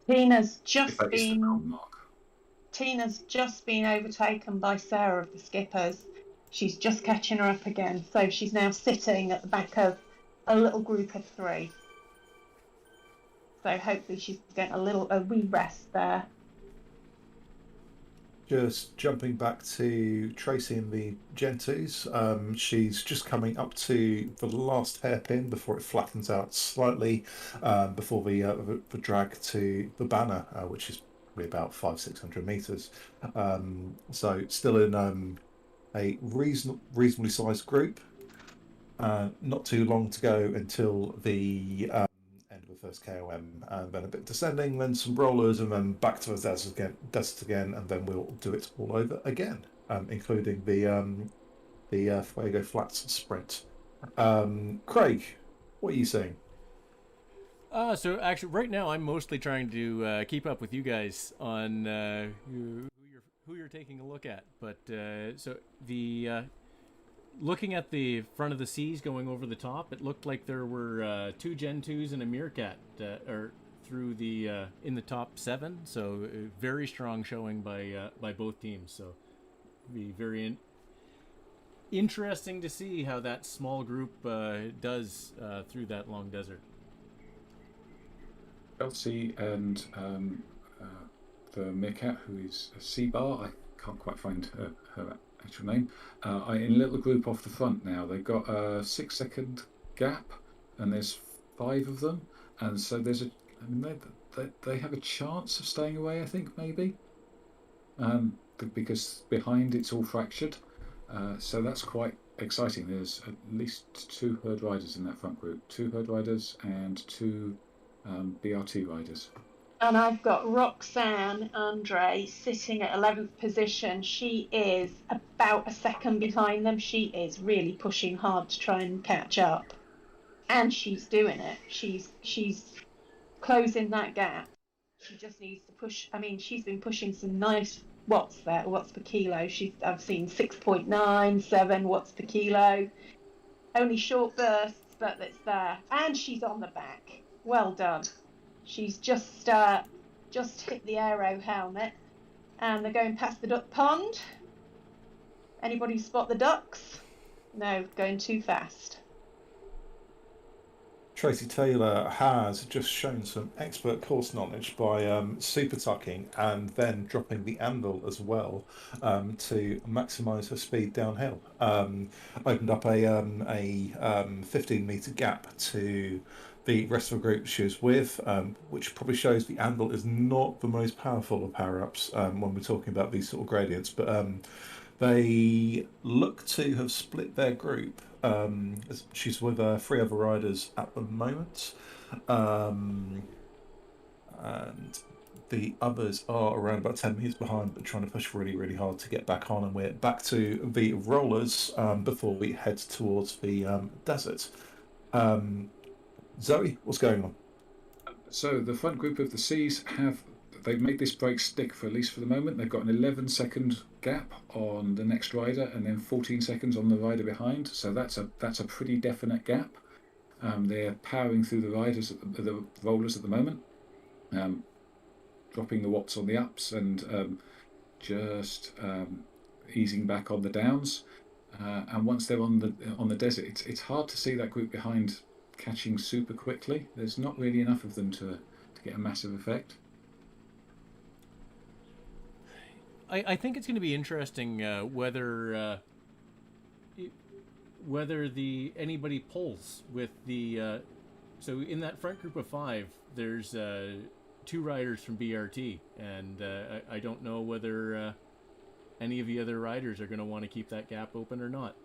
Tina's If just that is the con mark. been overtaken by Sarah of the Skippers. She's just catching her up again, so she's now sitting at the back of a little group of 3. So hopefully she's getting a wee rest there. Just jumping back to Tracy in the Gentus, she's just coming up to the last hairpin before it flattens out slightly, before the drag to the banner, which is probably about 500-600 meters. So still in a reasonably sized group. Not too long to go until the end of the first KOM, and then a bit descending, then some rollers, and then back to the desert again, and then we'll do it all over again, including the Fuego Flats sprint. Craig, what are you saying? So actually, right now I'm mostly trying to keep up with you guys on who you're taking a look at. But so the looking at the front of the C's going over the top, it looked like there were 2 Gen 2s and a Meerkat or through the in the top 7. So very strong showing by both teams. So be very interesting to see how that small group does through that long desert. Chelsea and the Meerkat, who is a C-Bar, I can't quite find her actual name, are in a little group off the front now. They've got a 6-second gap, and there's 5 of them, and so they have a chance of staying away, I think, maybe, because behind it's all fractured, so that's quite exciting. There's at least 2 herd riders in that front group, 2 herd riders and 2 BRT riders. And I've got Roxanne Andre sitting at 11th position. She is about a second behind them. She is really pushing hard to try and catch up, and she's doing it. She's closing that gap. She just needs to push. I mean, she's been pushing some nice watts per kilo. I've seen 6.9, 7 watts per kilo. Only short bursts, but it's there, and she's on the back. Well done. She's just hit the aero helmet, and they're going past the duck pond. Anybody spot the ducks? No, going too fast. Tracy Taylor has just shown some expert course knowledge by super tucking and then dropping the anvil as well to maximise her speed downhill. Opened up a 15-metre gap to the rest of the group she was with, which probably shows the anvil is not the most powerful of power-ups when we're talking about these sort of gradients, but they look to have split their group. She's with 3 other riders at the moment, and the others are around about 10 metres behind, but trying to push really, really hard to get back on, and we're back to the rollers before we head towards the desert. Zoe, what's going on? So the front group of the C's they've made this break stick for at least for the moment. They've got an 11-second gap on the next rider, and then 14 seconds on the rider behind. So that's a pretty definite gap. They're powering through the rollers at the moment, dropping the watts on the ups and just easing back on the downs. And once they're on the desert, it's hard to see that group behind catching super quickly. There's not really enough of them to get a massive effect. I think it's going to be interesting whether anybody pulls with the So in that front group of 5, there's 2 riders from BRT, and I don't know whether any of the other riders are going to want to keep that gap open or not.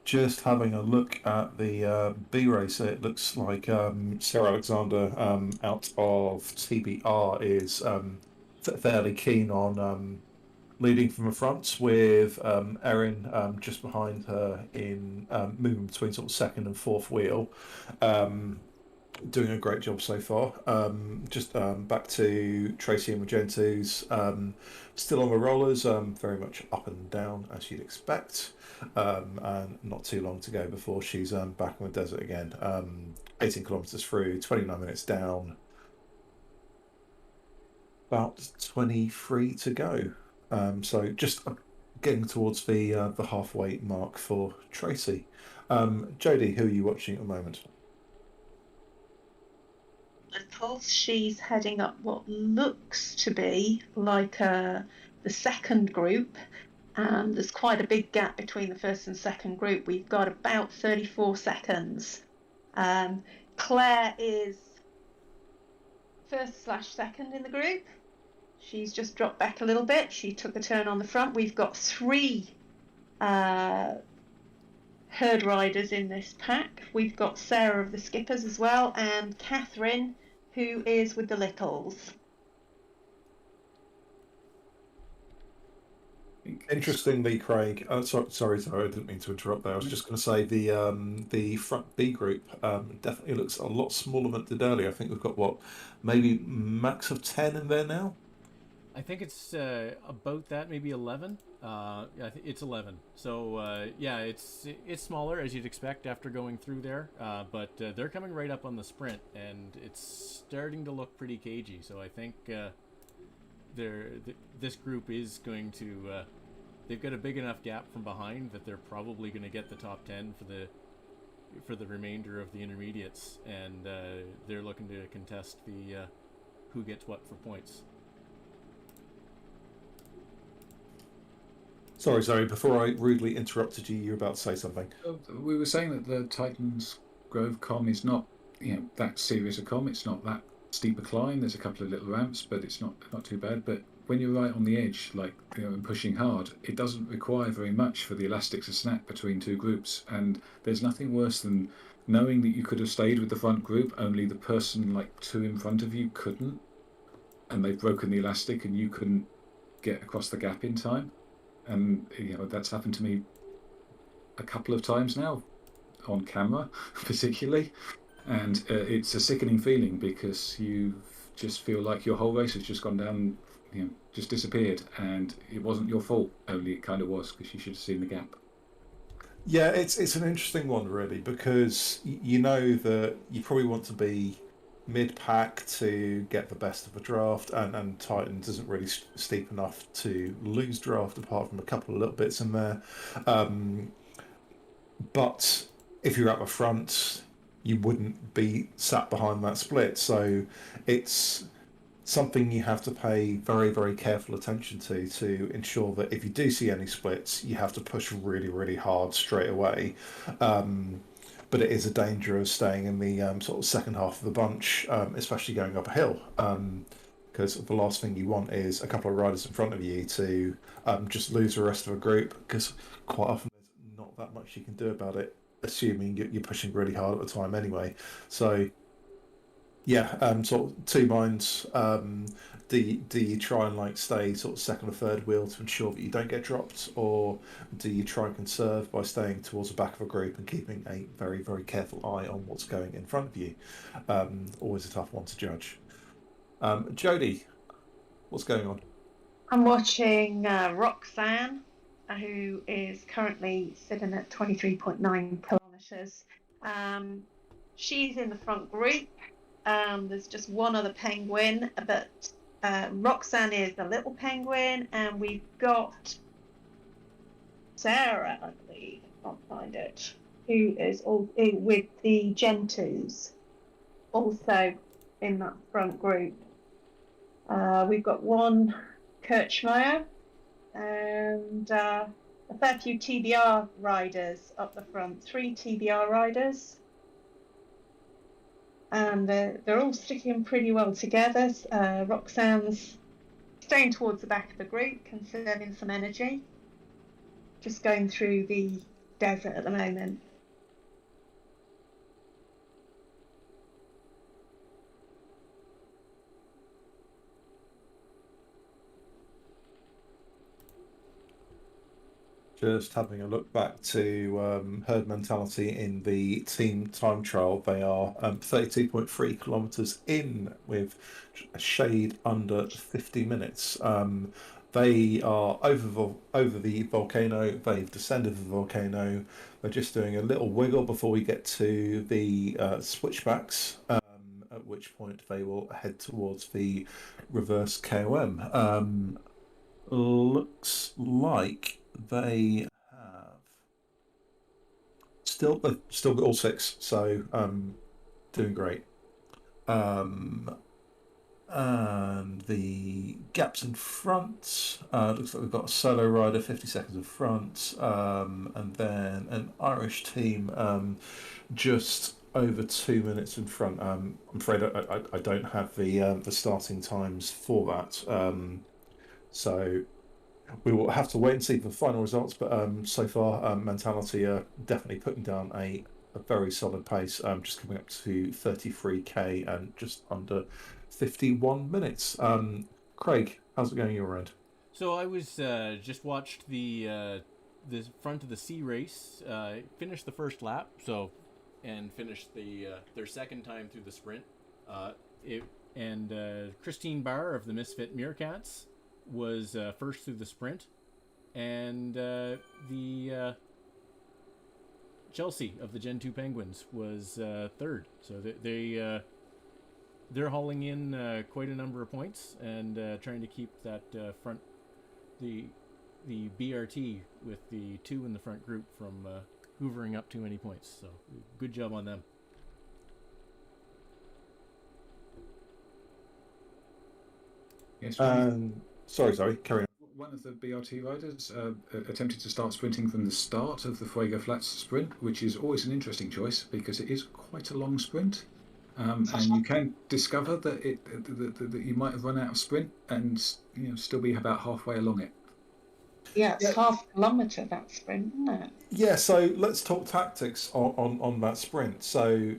Just having a look at the B race, it looks like Sarah Alexander out of TBR is fairly keen on leading from the front, with Erin just behind her in moving between sort of second and fourth wheel. Doing a great job so far. Just back to Tracy and Magento's, still on the rollers, very much up and down as you'd expect, and not too long to go before she's back in the desert again. 18 kilometres through, 29 minutes down, about 23 to go. So just getting towards the halfway mark for Tracy. Jodie, who are you watching at the moment? Of course, she's heading up what looks to be like the second group, and there's quite a big gap between the first and second group. We've got about 34 seconds. Claire is first/second in the group. She's just dropped back a little bit. She took a turn on the front. We've got 3 herd riders in this pack. We've got Sarah of the Skippers as well, and Catherine, who is with the Littles. Interestingly, Craig. Sorry, I didn't mean to interrupt there. I was just going to say the front B group definitely looks a lot smaller than it did earlier. I think we've got maybe max of 10 in there now. I think it's about that, maybe 11. I think it's 11. So yeah, it's smaller as you'd expect after going through there. But they're coming right up on the sprint, and it's starting to look pretty cagey. So I think this group is going to. They've got a big enough gap from behind that they're probably going to get the top 10 for the remainder of the intermediates, and they're looking to contest the who gets what for points. Sorry. Before I rudely interrupted you, you were about to say something. We were saying that the Titans Grove com is not, that serious a com. It's not that steep a climb. There's a couple of little ramps, but it's not too bad. But when you're right on the edge, like and pushing hard, it doesn't require very much for the elastics to snap between 2 groups. And there's nothing worse than knowing that you could have stayed with the front group, only the person like 2 in front of you couldn't, and they've broken the elastic, and you couldn't get across the gap in time. And that's happened to me a couple of times now, on camera particularly, and it's a sickening feeling, because you just feel like your whole race has just gone down, just disappeared, and it wasn't your fault, only it kind of was, because you should have seen the gap. Yeah, it's an interesting one, really, because you know that you probably want to be mid-pack to get the best of a draft, and Titans isn't really steep enough to lose draft, apart from a couple of little bits in there. But if you're at the front, you wouldn't be sat behind that split. So it's something you have to pay very, very careful attention to ensure that if you do see any splits, you have to push really, really hard straight away. But it is a danger of staying in the sort of second half of the bunch, especially going up a hill, because the last thing you want is a couple of riders in front of you to just lose the rest of a group, because quite often there's not that much you can do about it, assuming you're pushing really hard at the time anyway. So yeah, sort of 2 minds. Do you try and stay sort of second or third wheel to ensure that you don't get dropped, or do you try and conserve by staying towards the back of a group and keeping a very, very careful eye on what's going in front of you? Always a tough one to judge. Jodie, what's going on? I'm watching Roxanne, who is currently sitting at 23.9 kilometres. She's in the front group. There's just one other penguin, but Roxanne is a little penguin, and we've got Sarah, I believe, I can't find it, who is all with the Gentoos, also in that front group. We've got one Kirchmeier, and a fair few TBR riders up the front, 3 TBR riders. And they're all sticking pretty well together. Roxanne's staying towards the back of the group, conserving some energy. Just going through the desert at the moment. Just having a look back to herd mentality in the team time trial. They are 32.3 kilometres in with a shade under 50 minutes. They are over the volcano. They've descended the volcano. They're just doing a little wiggle before we get to the switchbacks, at which point they will head towards the reverse KOM. Looks like they have still got all 6, so doing great. And the gaps in front, looks like we've got a solo rider 50 seconds in front, and then an Irish team just over 2 minutes in front. I'm afraid I don't have the starting times for that, so we will have to wait and see for the final results, but so far, Mentality are definitely putting down a very solid pace, just coming up to 33k and just under 51 minutes. Craig, how's it going your end? So I was just watched the front of the C race, finished the first lap, and finished their second time through the sprint. Christine Barr of the Misfit Meerkats was first through the sprint, and the Chelsea of the Gen 2 Penguins was third. So they're hauling in quite a number of points and trying to keep that front the BRT with the 2 in the front group from hoovering up too many points. So good job on them. Yes. Sorry, carry on. One of the BRT riders attempted to start sprinting from the start of the Fuego Flats sprint, which is always an interesting choice because it is quite a long sprint. And you can discover that that you might have run out of sprint and still be about halfway along it. Yeah, it's half a kilometre that sprint, isn't it? Yeah, so let's talk tactics on that sprint. So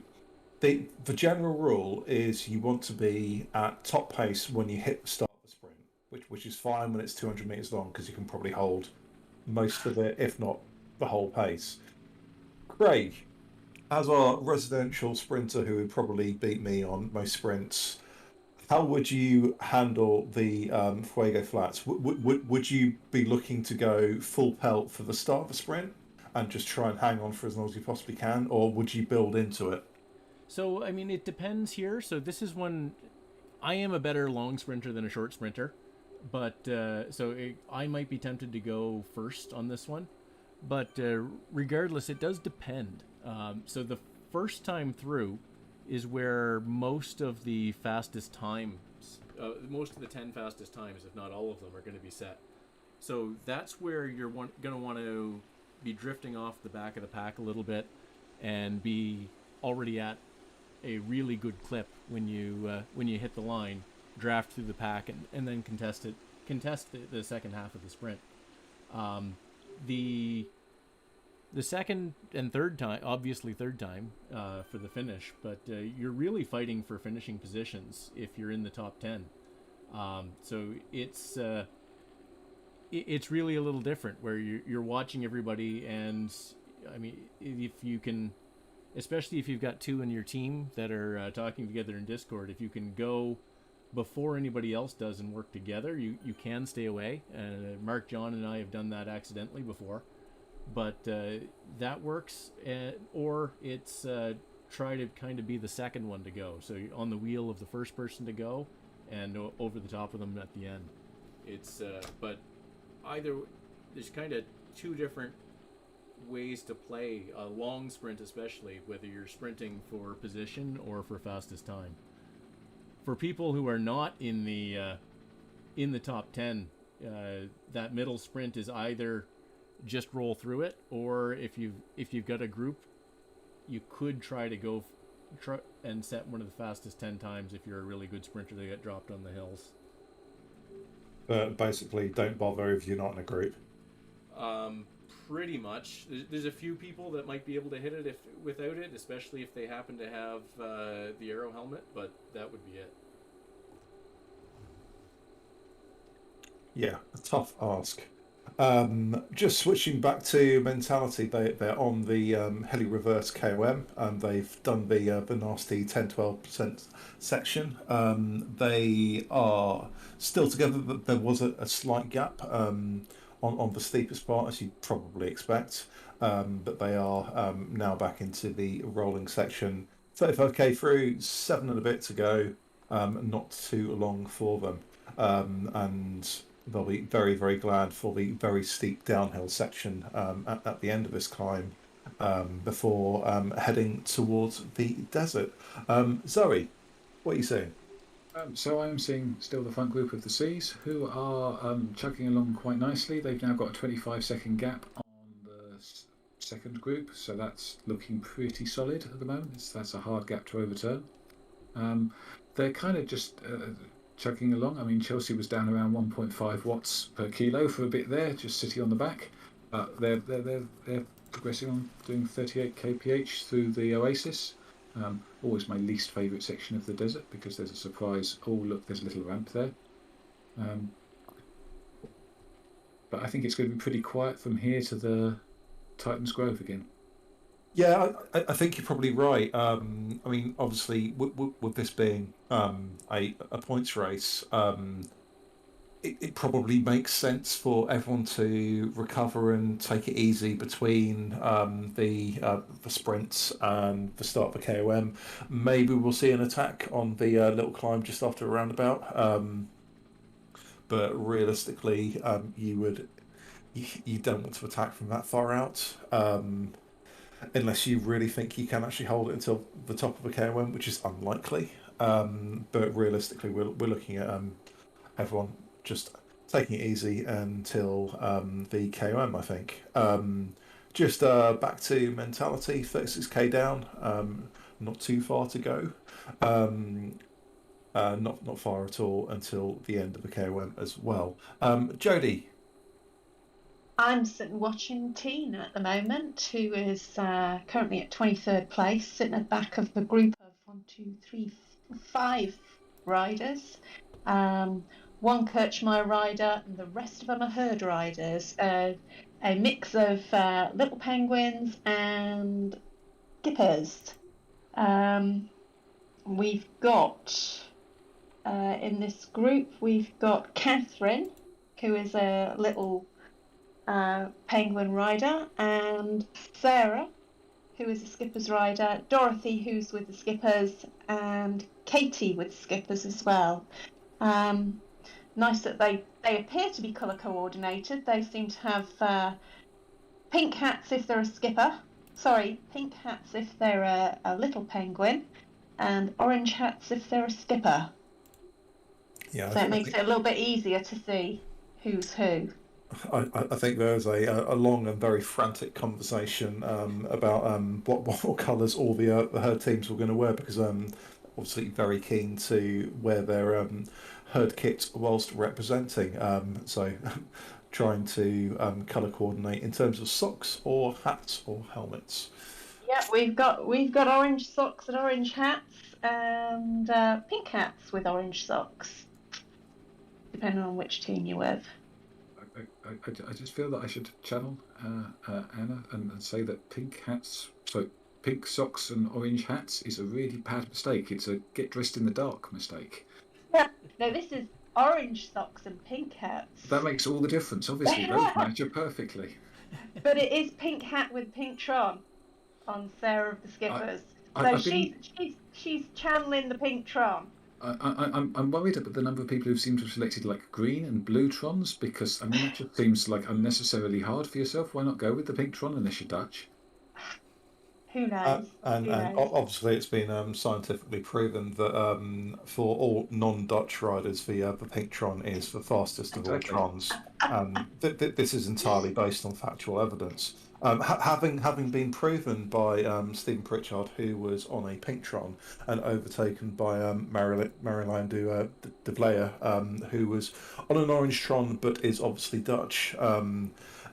the general rule is you want to be at top pace when you hit the start of the sprint, which is fine when it's 200 meters long because you can probably hold most of it, if not the whole pace. Craig, as our residential sprinter who would probably beat me on most sprints, how would you handle the Fuego Flats? Would you be looking to go full pelt for the start of the sprint and just try and hang on for as long as you possibly can, or would you build into it? So, I mean, it depends here. So this is when I am a better long sprinter than a short sprinter, but I might be tempted to go first on this one. But regardless, it does depend. So the first time through is where most of the fastest times, most of the 10 fastest times, if not all of them, are going to be set. So that's where you're going to want to be drifting off the back of the pack a little bit and be already at a really good clip when you hit the line, draft through the pack, and then contest the second half of the sprint. The second and third time, obviously third time for the finish, but you're really fighting for finishing positions if you're in the top 10. So it's really a little different where you're watching everybody, and I mean, if you can, especially if you've got 2 in your team that are talking together in Discord, if you can go before anybody else does and work together, you can stay away. Mark, John, and I have done that accidentally before. But that works, or it's try to kind of be the second one to go. So you're on the wheel of the first person to go, and over the top of them at the end. It's but either there's kind of 2 different ways to play a long sprint, especially whether you're sprinting for position or for fastest time. For people who are not in the top 10, that middle sprint is either just roll through it, or if you've got a group, you could try to try and set one of the fastest 10 times if you're a really good sprinter to get dropped on the hills. But basically, don't bother if you're not in a group. Pretty much. There's a few people that might be able to hit it without it, especially if they happen to have the aero helmet, but that would be it. Yeah, a tough ask. Just switching back to mentality, they're on the heli reverse KOM, and they've done the nasty 10-12% section. They are still together, but there was a slight gap on the steepest part, as you'd probably expect. But they are now back into the rolling section. 35k through, 7 and a bit to go. Not too long for them. And they'll be very, very glad for the very steep downhill section at the end of this climb before heading towards the desert. Zoe, what are you saying? So I'm seeing still the front group of the Seas, who are chugging along quite nicely. They've now got a 25-second gap on the second group, so that's looking pretty solid at the moment. That's a hard gap to overturn. They're kind of just chugging along. I mean, Chelsea was down around 1.5 watts per kilo for a bit there, just sitting on the back. But they're progressing on, doing 38 kph through the oasis. Always my least favourite section of the desert, because there's a surprise. Oh, look, there's a little ramp there. But I think it's going to be pretty quiet from here to the Titan's Grove again. Yeah, I think you're probably right. I mean, obviously, with this being a points race, it probably makes sense for everyone to recover and take it easy between the sprints and the start of the KOM. Maybe we'll see an attack on the little climb just after a roundabout. But realistically, you don't want to attack from that far out. Unless you really think you can actually hold it until the top of a KOM, which is unlikely. But realistically, we're looking at everyone just taking it easy until the KOM, I think. Just back to mentality, 36k down, not too far to go. Not far at all until the end of the KOM as well. Jodie. I'm sitting watching Tina at the moment, who is currently at 23rd place, sitting at the back of the group of 5 riders. One Kirchmeier rider, and the rest of them are herd riders. A mix of little penguins and skippers. We've got, in this group, we've got Catherine, who is a little penguin rider, and Sarah, who is a skippers rider, Dorothy, who's with the skippers, and Katie with the skippers as well. Nice that they appear to be colour coordinated. They seem to have pink hats if they're a skipper, pink hats if they're a little penguin, and orange hats if they're a skipper. Yeah, so it makes it a little bit easier to see who's who. I think there's a long and very frantic conversation about what colours all the herd teams were going to wear, because obviously very keen to wear their herd kit whilst representing. So trying to colour coordinate in terms of socks or hats or helmets. Yeah, we've got orange socks and orange hats, and pink hats with orange socks, depending on which team you're with. I just feel that I should channel Anna and say that pink socks and orange hats is a really bad mistake. It's a get dressed in the dark mistake. Yeah, no, this is orange socks and pink hats. That makes all the difference. Obviously, those match up perfectly. But it is pink hat with pink tron on Sarah of the Skippers. She's channeling the pink tron. I'm worried about the number of people who seem to have selected like green and blue trons, because I mean that just seems like unnecessarily hard for yourself. Why not go with the pink tron unless you're Dutch? Who knows? And Who knows? obviously it's been scientifically proven that for all non-Dutch riders, the Pink-tron is the fastest of all Exactly. trons. This is entirely based on factual evidence. Having been proven by Stephen Pritchard, who was on a Pink-tron and overtaken by Marilyn de Vleer, who was on an Orange-tron but is obviously Dutch.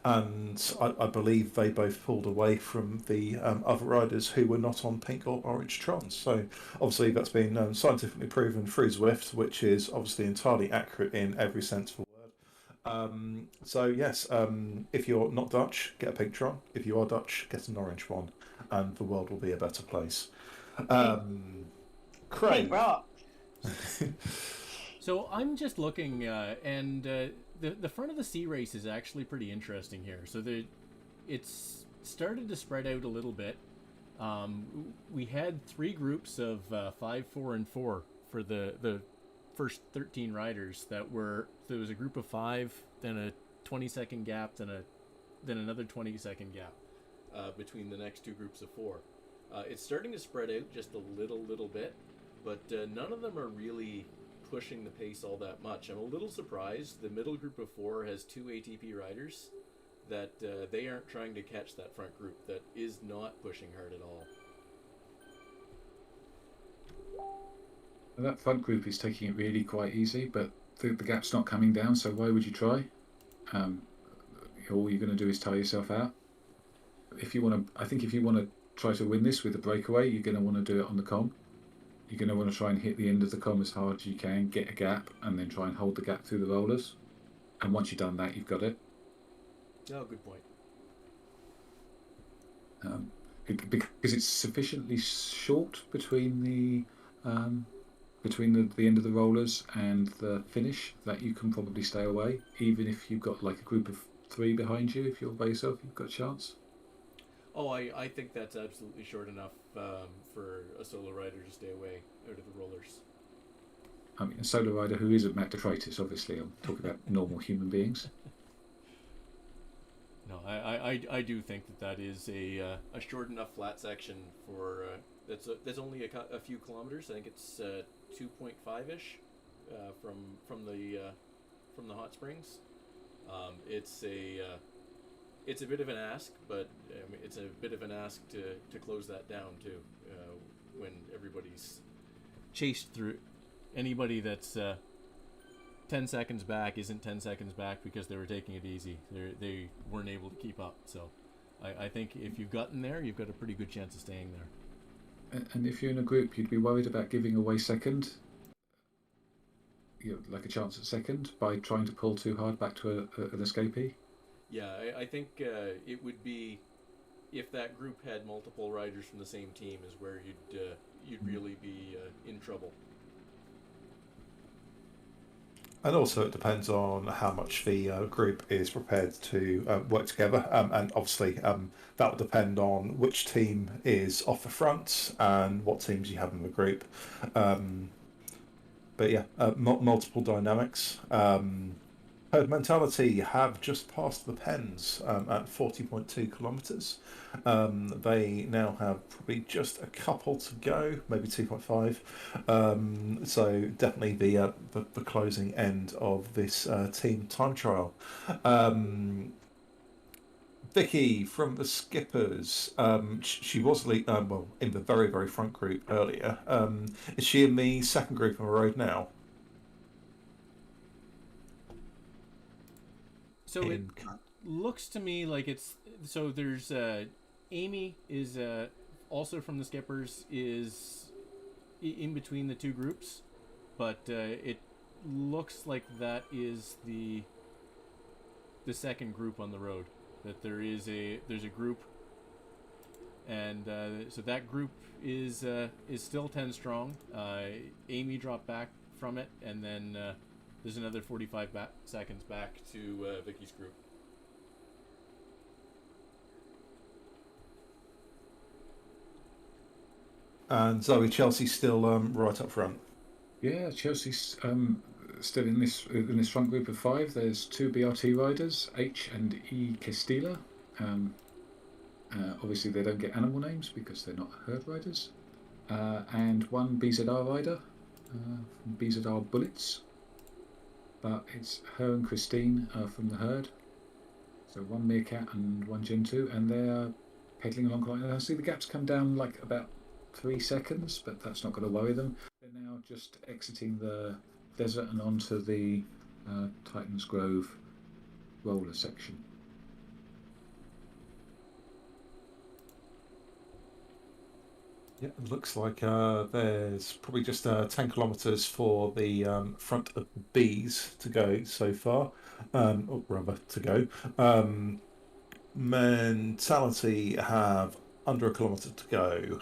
And I believe they both pulled away from the other riders who were not on pink or orange trons. So obviously that's been scientifically proven through Zwift, which is obviously entirely accurate in every sense of the word. So yes, if you're not Dutch, get a pink tron. If you are Dutch, get an orange one, and the world will be a better place. Craig. Pink rock. So I'm just looking, and the front of the C race is actually pretty interesting here. So it's started to spread out a little bit. We had 3 groups of 5, 4, and 4 for the first 13 riders. There was a group of 5, then a 20-second gap, then another 20-second gap between the next 2 groups of 4. It's starting to spread out just a little bit, but none of them are really pushing the pace all that much. I'm a little surprised. The middle group of 4 has 2 ATP riders that they aren't trying to catch that front group that is not pushing hard at all. That front group is taking it really quite easy, but the gap's not coming down, so why would you try? All you're going to do is tire yourself out. If you want to try to win this with a breakaway, you're going to want to do it on the com. You're going to want to try and hit the end of the com as hard as you can, get a gap, and then try and hold the gap through the rollers. And once you've done that, you've got it. Oh, good point. Because it's sufficiently short between the end of the rollers and the finish that you can probably stay away, even if you've got like a group of 3 behind you. If you're by yourself, you've got a chance. Oh, I think that's absolutely short enough for a solo rider to stay away out of the rollers. I mean, a solo rider who isn't Matt DeFreitas, obviously. I'm talking about normal human beings. No, I do think that is a short enough flat section for that's only a few kilometers. I think it's 2.5-ish from the hot springs. It's a bit of an ask, but it's a bit of an ask to close that down too. When everybody's chased through, anybody that's 10 seconds back isn't 10 seconds back because they were taking it easy. They weren't able to keep up. So I think if you've gotten there, you've got a pretty good chance of staying there. And if you're in a group, you'd be worried about giving away second, like a chance at second, by trying to pull too hard back to an escapee. Yeah, I think it would be, if that group had multiple riders from the same team, is where you'd really be in trouble. And also it depends on how much the group is prepared to work together. And obviously that will depend on which team is off the front and what teams you have in the group. But yeah, multiple dynamics. Herd Mentality have just passed the Pens at 40.2 kilometres. They now have probably just a couple to go, maybe 2.5. So definitely the closing end of this team time trial. Vicky from the Skippers, she was in the very, very front group earlier. Is she in the second group on the road now? So it looks to me like there's Amy is also from the Skippers, is in between the 2 groups, but it looks like that is the second group on the road. That there's a group, and so that group is still 10 strong. Amy dropped back from it, and then there's another 45 seconds back to Vicky's group. And Zoe Chelsea's still right up front. Yeah, Chelsea's still in this front group of 5. There's 2 BRT riders, H and E Castilla. Obviously, they don't get animal names because they're not herd riders. And one BZR rider from BZR Bullets. But it's her and Christine from the herd. So one Meerkat and one Gen 2, and they're pedaling along quite. I see the gaps come down like about 3 seconds, but that's not going to worry them. They're now just exiting the desert and onto the Titans Grove roller section. Yeah, it looks like there's probably just 10 kilometres for the front of the bees to go so far, or rather to go. Mentality have under a kilometre to go.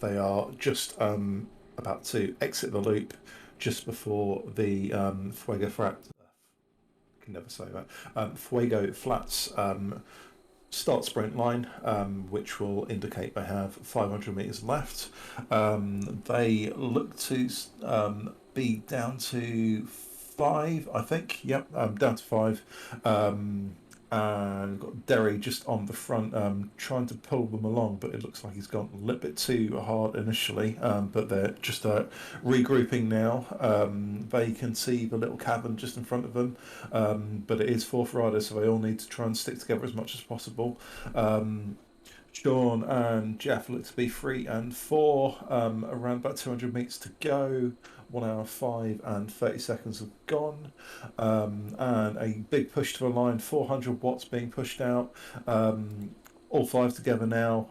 They are just about to exit the loop just before the Fuego Flats. I can never say that. Fuego Flats start sprint line, which will indicate they have 500 meters left. They look to be down to 5, I think. Yep, down to 5. And got Derry just on the front, trying to pull them along, but it looks like he's gone a little bit too hard initially. But they're just regrouping now. They can see the little cavern just in front of them, but it is 4th riders, so they all need to try and stick together as much as possible. Sean and Jeff look to be 3 and 4, around about 200 metres to go. 1 hour 5 and 30 seconds have gone, and a big push to the line. 400 watts being pushed out. All 5 together now.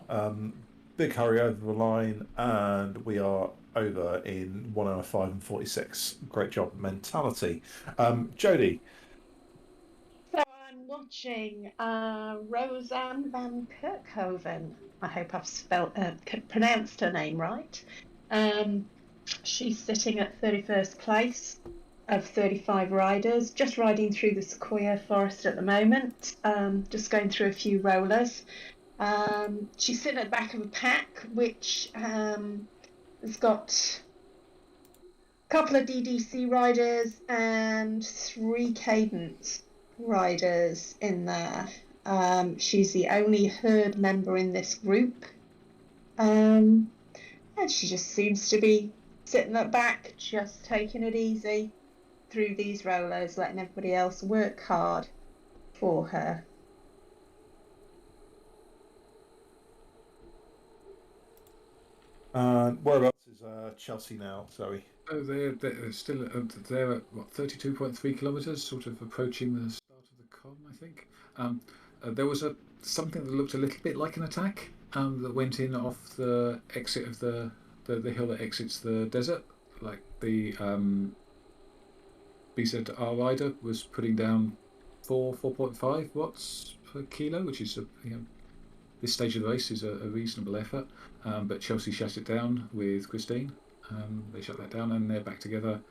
Big hurry over the line, and we are over in 1 hour 5 and 46. Great job, Mentality. Jodie. So I'm watching Roseanne van Kerkhoven. I hope I've pronounced her name right. She's sitting at 31st place of 35 riders, just riding through the Sequoia Forest at the moment, just going through a few rollers. She's sitting at the back of a pack, which has got a couple of DDC riders and 3 Cadence riders in there. She's the only herd member in this group. And she just seems to be sitting at the back, just taking it easy through these rollers, letting everybody else work hard for her. Whereabouts is Chelsea now, Zoe? Oh, they're still they're at what 32.3 kilometres, sort of approaching the start of the com, I think. There was something that looked a little bit like an attack that went in off the exit of the hill that exits the desert. Like the BZR rider was putting down 4.5 watts per kilo, which is this stage of the race is a reasonable effort. But Chelsea shut it down with Christine. They shut that down, and they're back together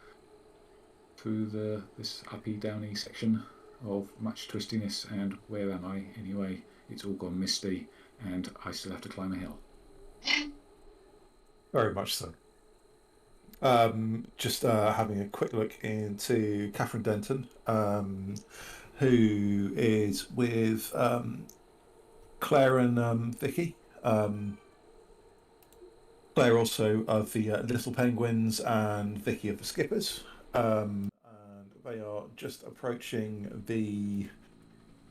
through this uppy downy section of much twistiness. And where am I anyway? It's all gone misty, and I still have to climb a hill. Very much so. Just having a quick look into Catherine Denton, who is with Claire and Vicky. Claire also of the Little Penguins and Vicky of the Skippers. And they are just approaching the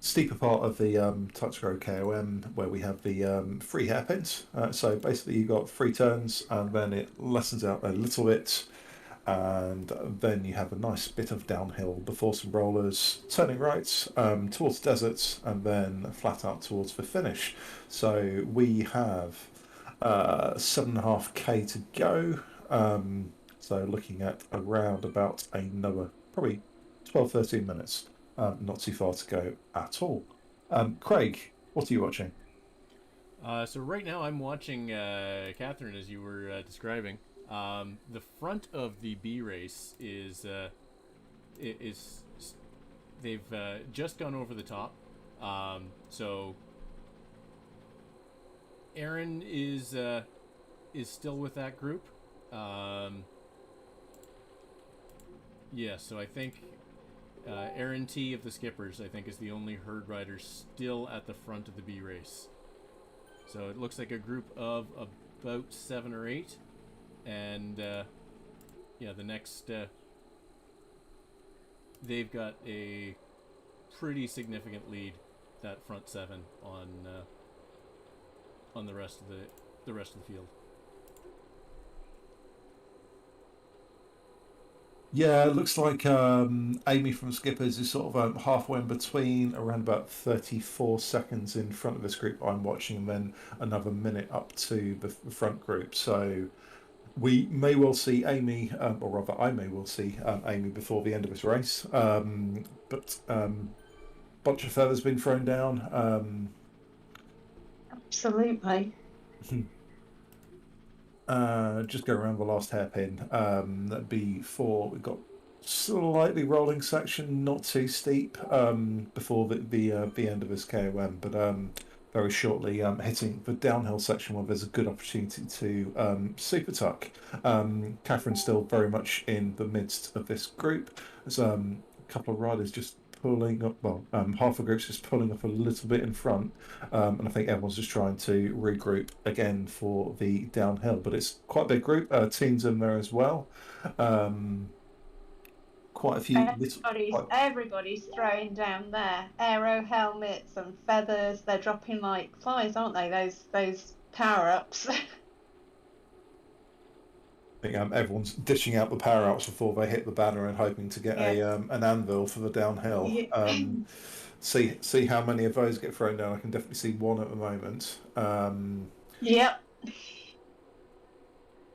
steeper part of the Touchgrow KOM where we have the 3 hairpins. So basically you've got 3 turns and then it lessens out a little bit, and then you have a nice bit of downhill before some rollers, turning right towards deserts, and then flat out towards the finish. So we have 7.5k to go. So looking at around about another probably 12-13 minutes. Not too far to go at all. Craig, what are you watching? So right now I'm watching Catherine, as you were describing. The front of the B race is they've just gone over the top. So Aaron is still with that group. Yeah, so I think Aaron T of the Skippers, I think, is the only herd rider still at the front of the B race. So it looks like a group of about 7 or 8, and yeah, the next they've got a pretty significant lead, that front 7 on the rest of the rest of the field. Yeah, it looks like Amy from Skippers is sort of halfway in between, around about 34 seconds in front of this group I'm watching, and then another minute up to the front group. So we may well see Amy, or rather, I may well see Amy before the end of this race. But bunch of feathers been thrown down. Absolutely. Just go around the last hairpin. That'd be 4. We've got slightly rolling section, not too steep, before the end of this KOM, but very shortly hitting the downhill section where there's a good opportunity to super tuck. Catherine's still very much in the midst of this group. There's a couple of riders just pulling up, well, half the group's just pulling up a little bit in front, and I think everyone's just trying to regroup again for the downhill, but it's quite a big group. Teens in there as well. Quite a few Everybody's throwing down their aero helmets and feathers. They're dropping like flies, aren't they? Those power-ups. I think everyone's dishing out the power ups before they hit the banner and hoping to get an anvil for the downhill. See how many of those get thrown down. I can definitely see one at the moment. Yep.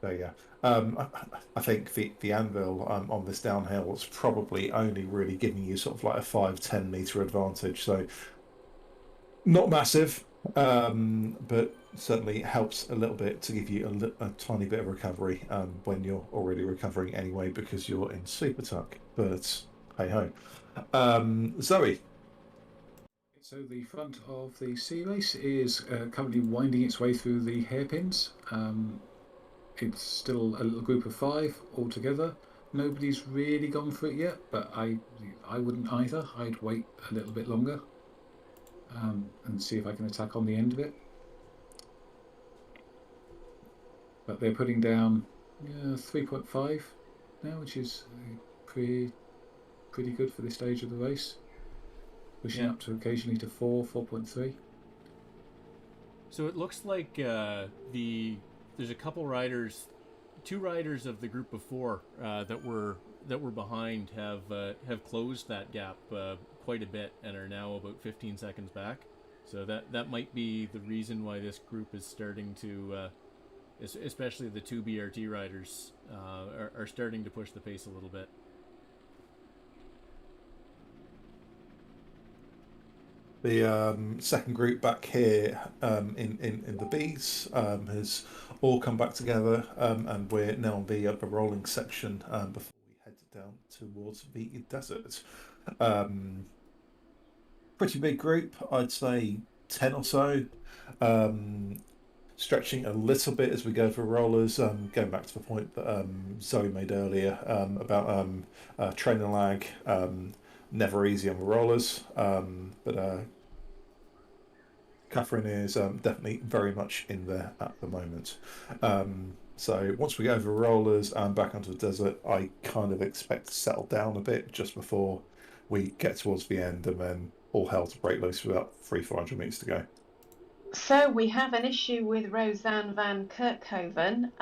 So yeah, I think the anvil on this downhill is probably only really giving you sort of like a 5-10 meter advantage. So not massive, but certainly helps a little bit to give you a tiny bit of recovery when you're already recovering anyway because you're in super tuck. But hey ho, Zoe. So the front of the C race is currently winding its way through the hairpins. It's still a little group of 5 altogether. Nobody's really gone for it yet, but I wouldn't either. I'd wait a little bit longer and see if I can attack on the end of it. But they're putting down 3.5 now, which is pretty good for this stage of the race. Pushing up to occasionally to 4.3. So it looks like there's a couple riders, 2 riders of the group of 4 that were behind have closed that gap quite a bit and are now about 15 seconds back. So that might be the reason why this group is starting to, especially the 2 BRT riders, are starting to push the pace a little bit. The second group back here in the Bs has all come back together, and we're now on the rolling section before we head down towards the desert. Pretty big group, I'd say 10 or so. Stretching a little bit as we go for rollers, going back to the point that Zoe made earlier about training lag. Never easy on the rollers, but Catherine is definitely very much in there at the moment. So once we go over rollers and back onto the desert, I kind of expect to settle down a bit just before we get towards the end, and then all hell to break loose with about 300-400 meters to go. So we have an issue with Roseanne van Kerkhoven.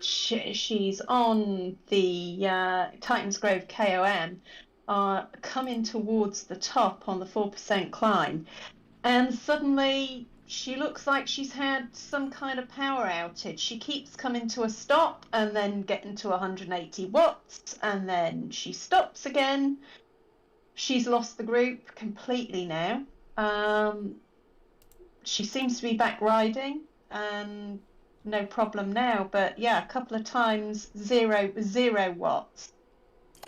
She's on the Titans Grove KOM, coming towards the top on the 4% climb, and suddenly she looks like she's had some kind of power outage. She keeps coming to a stop and then getting to 180 watts, and then she stops again. She's lost the group completely now. She seems to be back riding and no problem now, but yeah, a couple of times zero watts.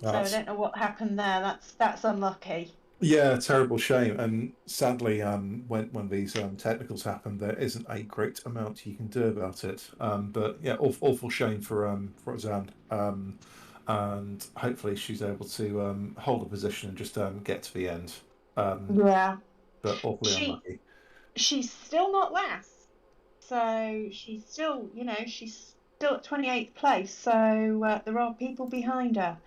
So I don't know what happened there. That's unlucky. Yeah, terrible shame. And sadly, when these technicals happen, there isn't a great amount you can do about it. But yeah, awful shame for Roseanne. And hopefully she's able to hold a position and just get to the end. Yeah. But awfully unlucky. She's still not last. So she's still, she's still at 28th place. So there are people behind her.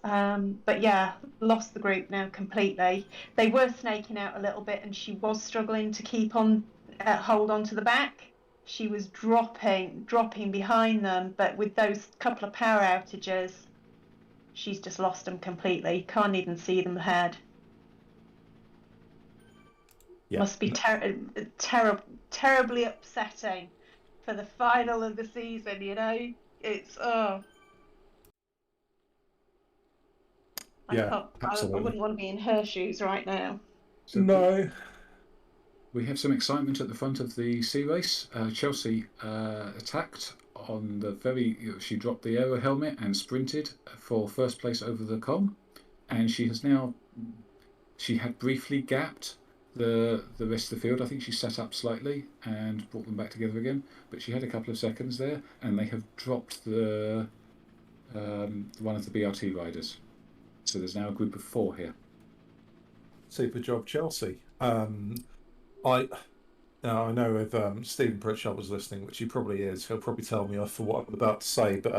But yeah, lost the group now completely. They were snaking out a little bit, and she was struggling to keep on hold on to the back. She was dropping behind them, but with those couple of power outages, she's just lost them completely. Can't even see them ahead. Yeah. Must be terribly upsetting for the final of the season. It's Yeah, I absolutely. wouldn't want to be in her shoes right now. So No. we have some excitement at the front of the C race. Chelsea attacked on the she dropped the aero helmet and sprinted for first place over the com, and she had briefly gapped the rest of the field. I think she sat up slightly and brought them back together again, but she had a couple of seconds there, and they have dropped the one of the BRT riders. So there's now a group of 4 here. Super job, Chelsea. I know if Stephen Pritchard was listening, which he probably is, he'll probably tell me off for what I'm about to say. But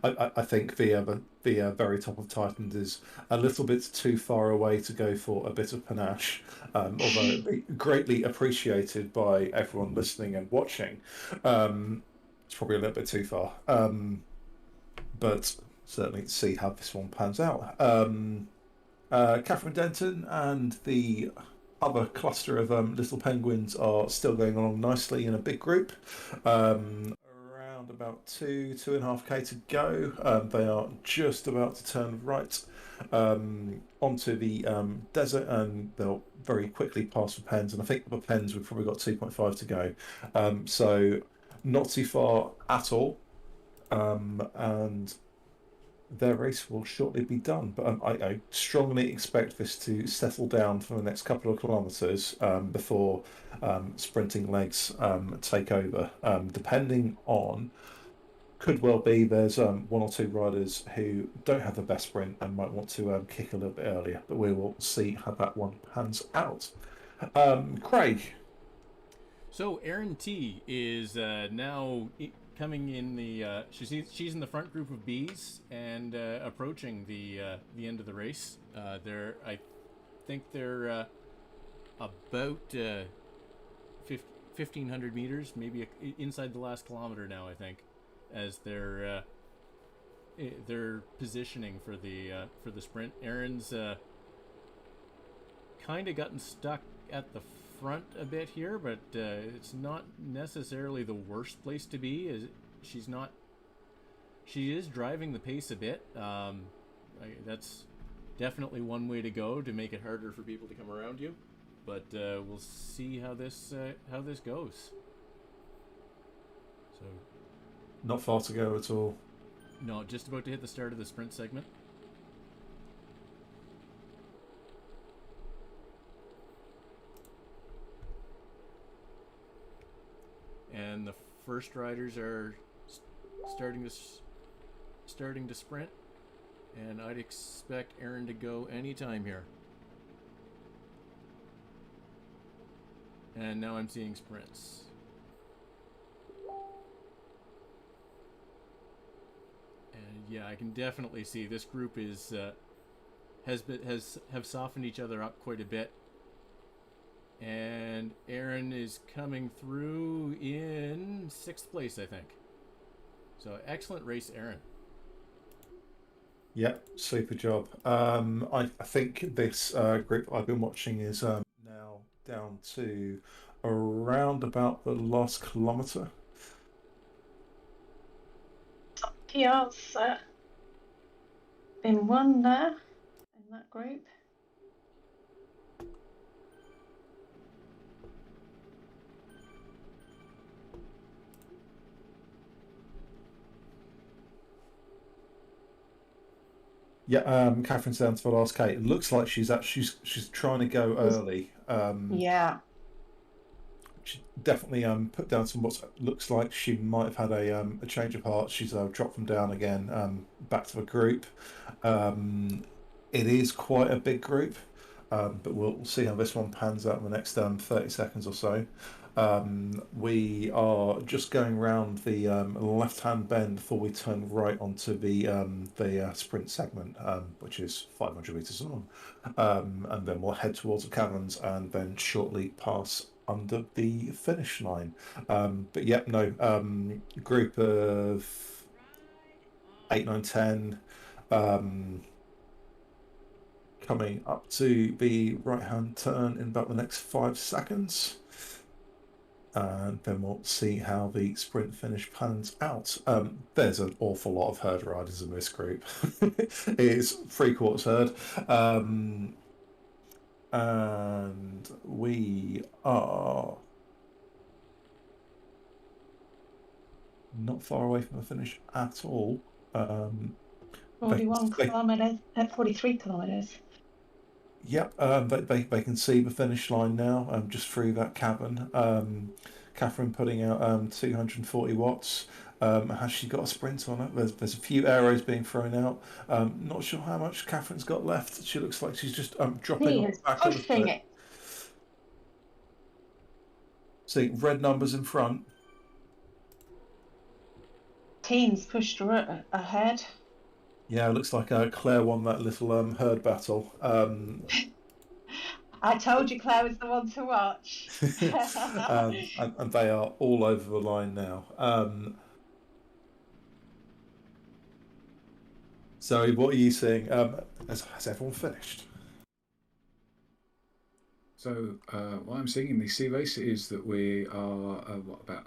I think the very top of Titans is a little bit too far away to go for a bit of panache, although it'd be greatly appreciated by everyone listening and watching. It's probably a little bit too far, but certainly see how this one pans out. Catherine Denton and the other cluster of little penguins are still going along nicely in a big group. Around about 2.5k to go. They are just about to turn right onto the desert, and they'll very quickly pass the pens. And I think the pens we've probably got 2.5 to go. So not too far at all. And their race will shortly be done, but I strongly expect this to settle down for the next couple of kilometres before sprinting legs take over. Depending on, could well be there's 1 or 2 riders who don't have the best sprint and might want to kick a little bit earlier, but we will see how that one pans out. Craig. So Erin T is now coming in the she's in the front group of Bs and approaching the end of the race. I think they're about 1,500 meters, maybe inside the last kilometer now. I think as they're positioning for the sprint. Erin's kind of gotten stuck at the front a bit here, but it's not necessarily the worst place to be. She is driving the pace a bit. That's definitely one way to go to make it harder for people to come around you, but we'll see how this goes. So Not far to go at all. no, just about to hit the start of the sprint segment. And the first riders are starting to sprint, and I'd expect Erin to go anytime here. And now I'm seeing sprints. And yeah, I can definitely see this group have softened each other up quite a bit. And Erin is coming through in 6th place, I think. So excellent race, Erin. Yeah, super job. I think this group I've been watching is now down to around about the last kilometre. PR's been won there in that group. Yeah, Catherine's down to the last K. It looks like she's trying to go early. Yeah. She definitely put down some what looks like she might have had a change of heart. She's dropped them down again, back to the group. It is quite a big group, but we'll see how this one pans out in the next 30 seconds or so. We are just going round the left-hand bend before we turn right onto the sprint segment, which is 500 meters long, and then we'll head towards the caverns and then shortly pass under the finish line. But yep, no, group of 8, 9, 10. Coming up to the right-hand turn in about the next 5 seconds. And then we'll see how the sprint finish pans out. There's an awful lot of herd riders in this group. It's 3/4 herd. And we are not far away from the finish at all. 41 kilometres, 43 kilometres. Yep, they can see the finish line now, just through that cavern. Catherine putting out 240 watts. Has she got a sprint on it? There's a few arrows being thrown out. Not sure how much Catherine's got left. She looks like she's just dropping He off is the back of the pushing foot. it. See, red numbers in front. Teams pushed her ahead. Yeah, it looks like Claire won that little herd battle. I told you Claire was the one to watch. And they are all over the line now. Zoe, what are you seeing? Has everyone finished? So what I'm seeing in the sea race is that we are about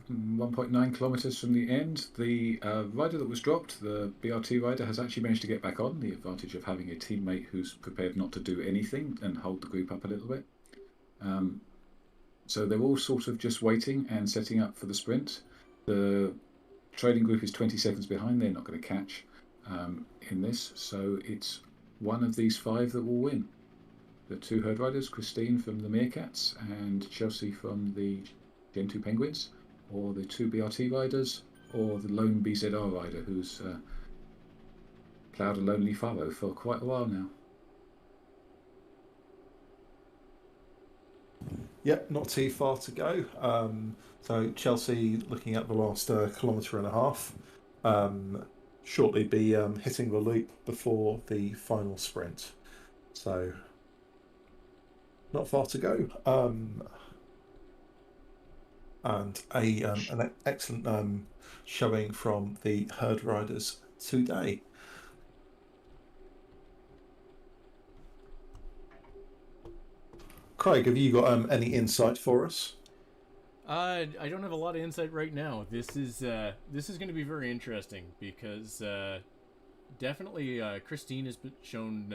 1.9 kilometres from the end. The rider that was dropped, the BRT rider, has actually managed to get back on. The advantage of having a teammate who's prepared not to do anything and hold the group up a little bit. So they're all sort of just waiting and setting up for the sprint. The trading group is 20 seconds behind. They're not going to catch in this. So it's one of these 5 that will win. The 2 herd riders, Christine from the Meerkats and Chelsea from the Gen 2 Penguins, or the 2 BRT riders, or the lone BZR rider who's ploughed a lonely furrow for quite a while now. Yep, not too far to go. So Chelsea looking at the last kilometre and a half. Shortly be hitting the loop before the final sprint. So not far to go. And an excellent showing from the herd riders today. Craig, have you got any insight for us? I don't have a lot of insight right now. This is going to be very interesting because definitely Christine has shown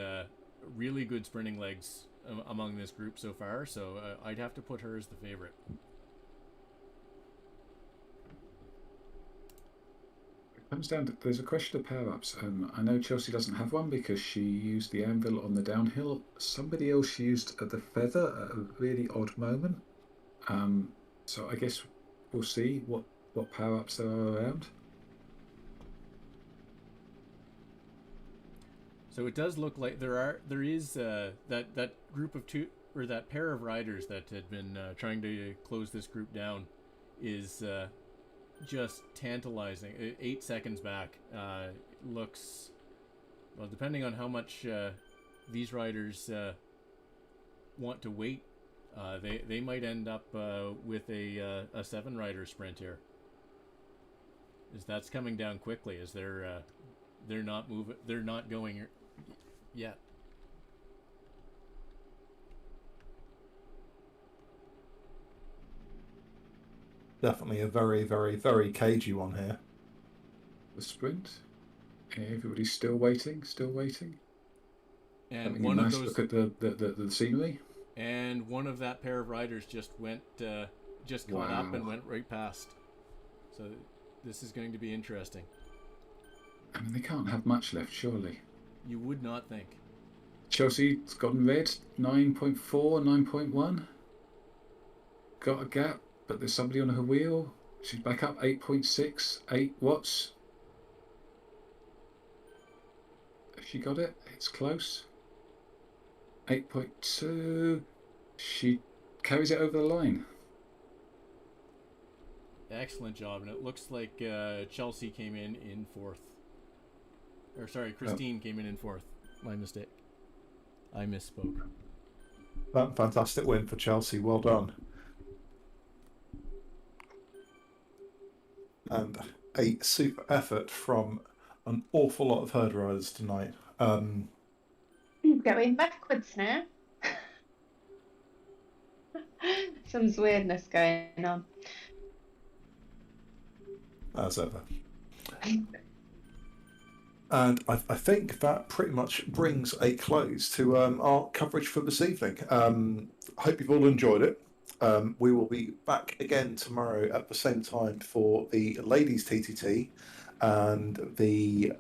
really good sprinting legs among this group so far. So I'd have to put her as the favorite. Comes down to, there's a question of power-ups. I know Chelsea doesn't have one because she used the anvil on the downhill. Somebody else used the feather at a really odd moment. So I guess we'll see what power-ups there are around. So it does look like there is that group of 2, or that pair of riders that had been trying to close this group down is just tantalizing. 8 seconds back. Looks, well, depending on how much these riders want to wait, they might end up with a 7 rider sprint here. As that's coming down quickly, as they're not going yet. Definitely a very, very, very cagey one here. The sprint. Everybody's still waiting. And Having one a nice of those, look at the scenery. and one of that pair of riders just caught up and went right past. So this is going to be interesting. I mean, they can't have much left, surely. You would not think. Chelsea's gotten red, 9.4, 9.1. Got a gap, but there's somebody on her wheel. She's back up 8.6, 8 watts. Has she got it? It's close. 8.2. She carries it over the line. Excellent job, and it looks like Chelsea came in fourth. Or sorry, Christine came in fourth. My mistake. I misspoke. Fantastic win for Chelsea. Well done. And a super effort from an awful lot of herd riders tonight. Going backwards now. Some weirdness going on. As ever. And I think that pretty much brings a close to our coverage for this evening. Hope you've all enjoyed it. We will be back again tomorrow at the same time for the ladies TTT and the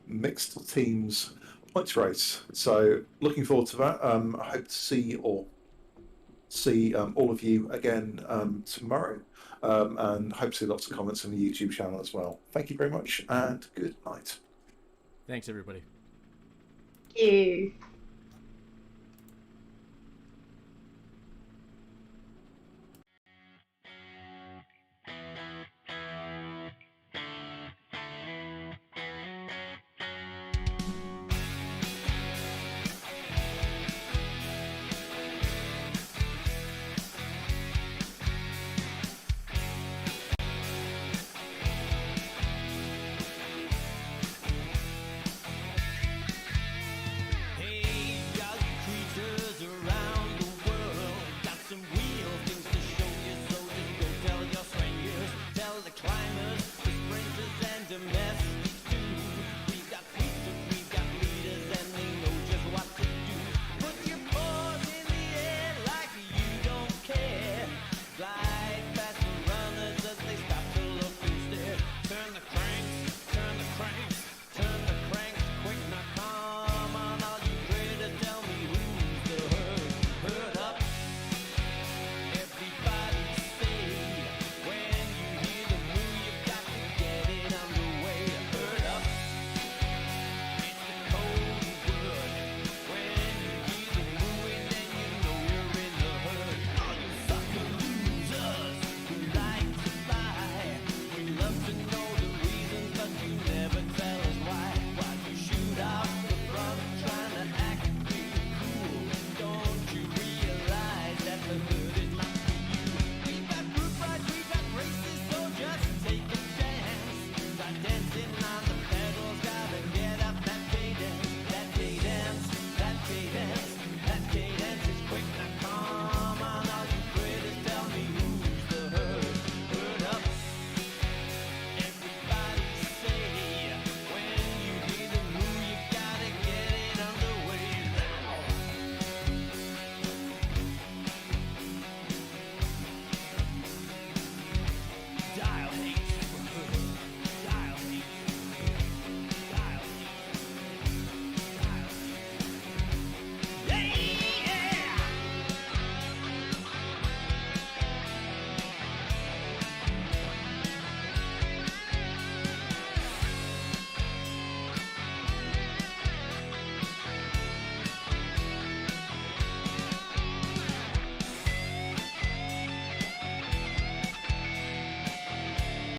mixed teams points race. So looking forward to that. I hope to see all of you again tomorrow, and hope to see lots of comments on the YouTube channel as well. Thank you very much and good night. Thanks, everybody. Thank you.